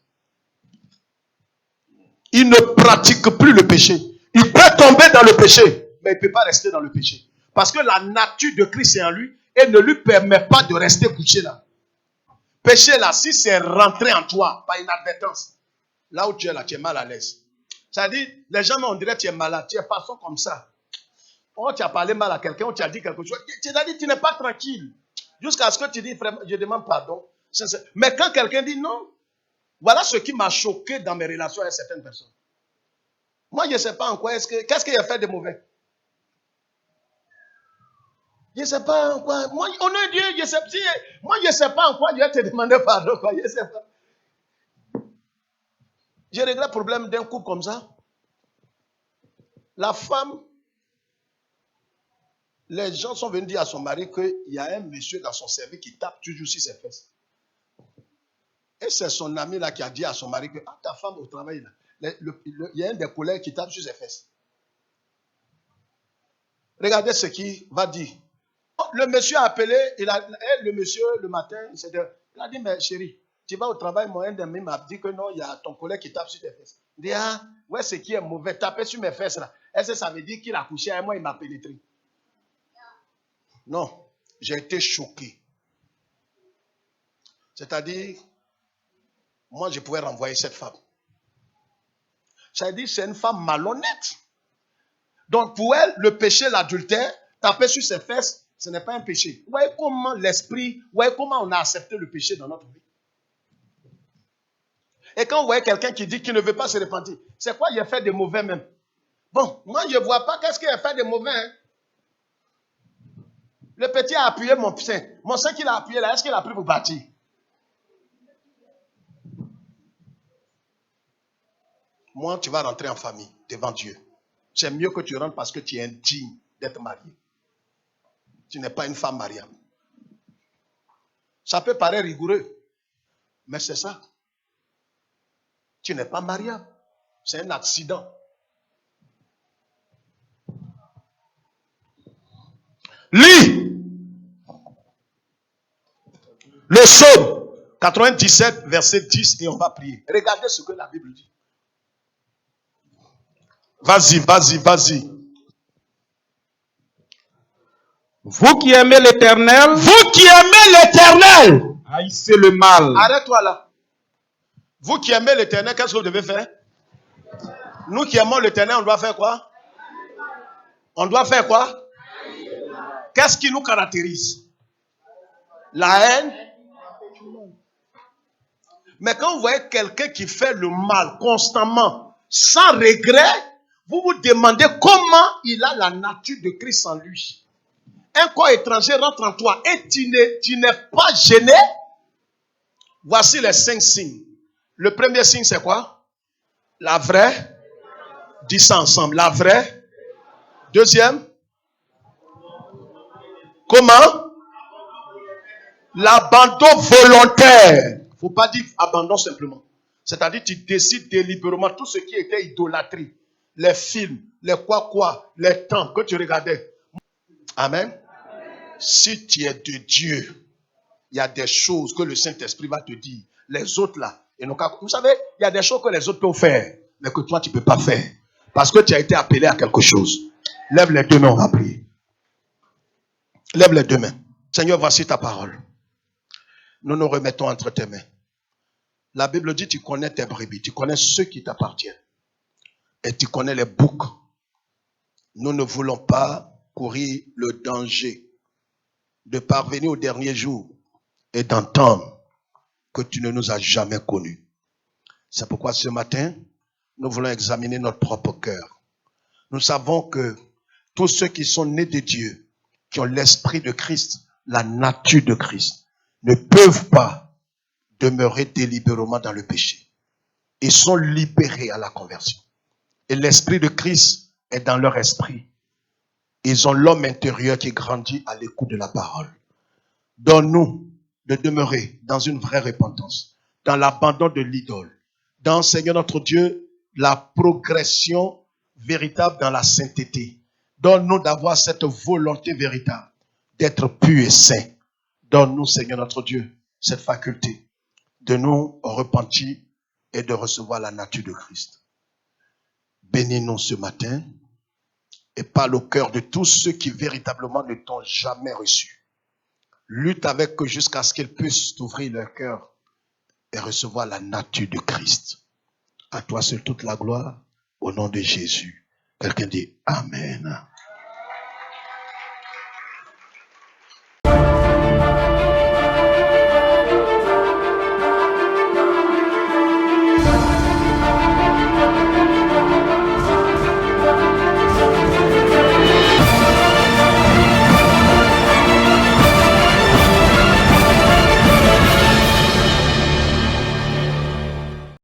Il ne pratique plus le péché. Il peut tomber dans le péché, mais il ne peut pas rester dans le péché. Parce que la nature de Christ est en lui et ne lui permet pas de rester couché là. Péché là, si c'est rentré en toi par inadvertance, là où tu es là, tu es mal à l'aise. Ça dit, les gens, on dirait que tu es malade, tu es façon comme ça. Oh, tu as parlé mal à quelqu'un, ou tu as dit quelque chose. Tu as dit, tu n'es pas tranquille. Jusqu'à ce que tu dis, frère, je demande pardon. Mais quand quelqu'un dit non, voilà ce qui m'a choqué dans mes relations avec certaines personnes. Moi, je ne sais pas en quoi qu'est-ce qu'il a fait de mauvais. Je ne sais pas en quoi. Moi, on est Dieu, je sais, moi, je ne sais pas en quoi Dieu te demandé pardon. Quoi, je ne sais pas. J'ai réglé le problème d'un couple comme ça. La femme, les gens sont venus dire à son mari qu'il y a un monsieur dans son service qui tape toujours sur ses fesses. Et c'est son ami là qui a dit à son mari que ta femme au travail, là, il y a un des collègues qui tape sur ses fesses. Regardez ce qu'il va dire. Le monsieur a appelé, le monsieur le matin, il a dit, mais chérie, tu vas au travail, mon ami m'a dit que non, il y a ton collègue qui tape sur tes fesses. Il dit, ouais, ce qui est mauvais, taper sur mes fesses là. Est-ce que ça veut dire qu'il a couché avec moi, il m'a pénétré? Non, j'ai été choqué. C'est-à-dire, moi, je pouvais renvoyer cette femme. C'est-à-dire, c'est une femme malhonnête. Donc, pour elle, le péché, l'adultère, taper sur ses fesses, ce n'est pas un péché. Vous voyez comment l'esprit, vous voyez comment on a accepté le péché dans notre vie. Et quand vous voyez quelqu'un qui dit qu'il ne veut pas se repentir, c'est quoi il a fait de mauvais même? Bon, moi, je ne vois pas qu'est-ce qu'il a fait de mauvais. Hein? Le petit a appuyé mon sein. Mon sein qu'il a appuyé là, est-ce qu'il a pris pour bâtir? Moi, tu vas rentrer en famille devant Dieu. C'est mieux que tu rentres parce que tu es indigne d'être marié. Tu n'es pas une femme mariable. Ça peut paraître rigoureux, mais c'est ça. Tu n'es pas mariable. C'est un accident. Lis le psaume 97, verset 10 et on va prier. Regardez ce que la Bible dit. Vas-y, vas-y, vas-y. Vous qui aimez l'Éternel, haïssez le mal. Arrête-toi là. Vous qui aimez l'Éternel, qu'est-ce que vous devez faire? Nous qui aimons l'Éternel, on doit faire quoi? On doit faire quoi? Qu'est-ce qui nous caractérise? La haine. Mais quand vous voyez quelqu'un qui fait le mal constamment, sans regret, vous vous demandez comment il a la nature de Christ en lui. Un corps étranger rentre en toi et tu n'es pas gêné. Voici les 5 signes. Le premier signe, c'est quoi? La vraie. Dis ça ensemble. La vraie. Deuxième. Comment? L'abandon volontaire. Il ne faut pas dire abandon simplement. C'est-à-dire tu décides délibérément tout ce qui était idolâtrie. Les films, les quoi, les temps que tu regardais. Amen. Si tu es de Dieu, il y a des choses que le Saint-Esprit va te dire. Les autres là, vous savez, il y a des choses que les autres peuvent faire, mais que toi tu ne peux pas faire. Parce que tu as été appelé à quelque chose. Lève les deux mains, on va prier. Lève les deux mains. Seigneur, voici ta parole. Nous nous remettons entre tes mains. La Bible dit, tu connais tes brebis, tu connais ceux qui t'appartiennent. Et tu connais les boucs. Nous ne voulons pas courir le danger de parvenir au dernier jour et d'entendre que tu ne nous as jamais connus. C'est pourquoi ce matin, nous voulons examiner notre propre cœur. Nous savons que tous ceux qui sont nés de Dieu, qui ont l'esprit de Christ, la nature de Christ, ne peuvent pas demeurer délibérément dans le péché. Ils sont libérés à la conversion. Et l'esprit de Christ est dans leur esprit. Ils ont l'homme intérieur qui grandit à l'écoute de la parole. Donne-nous de demeurer dans une vraie repentance, dans l'abandon de l'idole, dans, Seigneur notre Dieu, la progression véritable dans la sainteté. Donne-nous d'avoir cette volonté véritable, d'être pur et saint. Donne-nous, Seigneur notre Dieu, cette faculté de nous repentir et de recevoir la nature de Christ. Bénis-nous ce matin et parle au cœur de tous ceux qui véritablement ne t'ont jamais reçu. Lutte avec eux jusqu'à ce qu'ils puissent t'ouvrir leur cœur et recevoir la nature de Christ. À toi seul toute la gloire, au nom de Jésus. Quelqu'un dit Amen.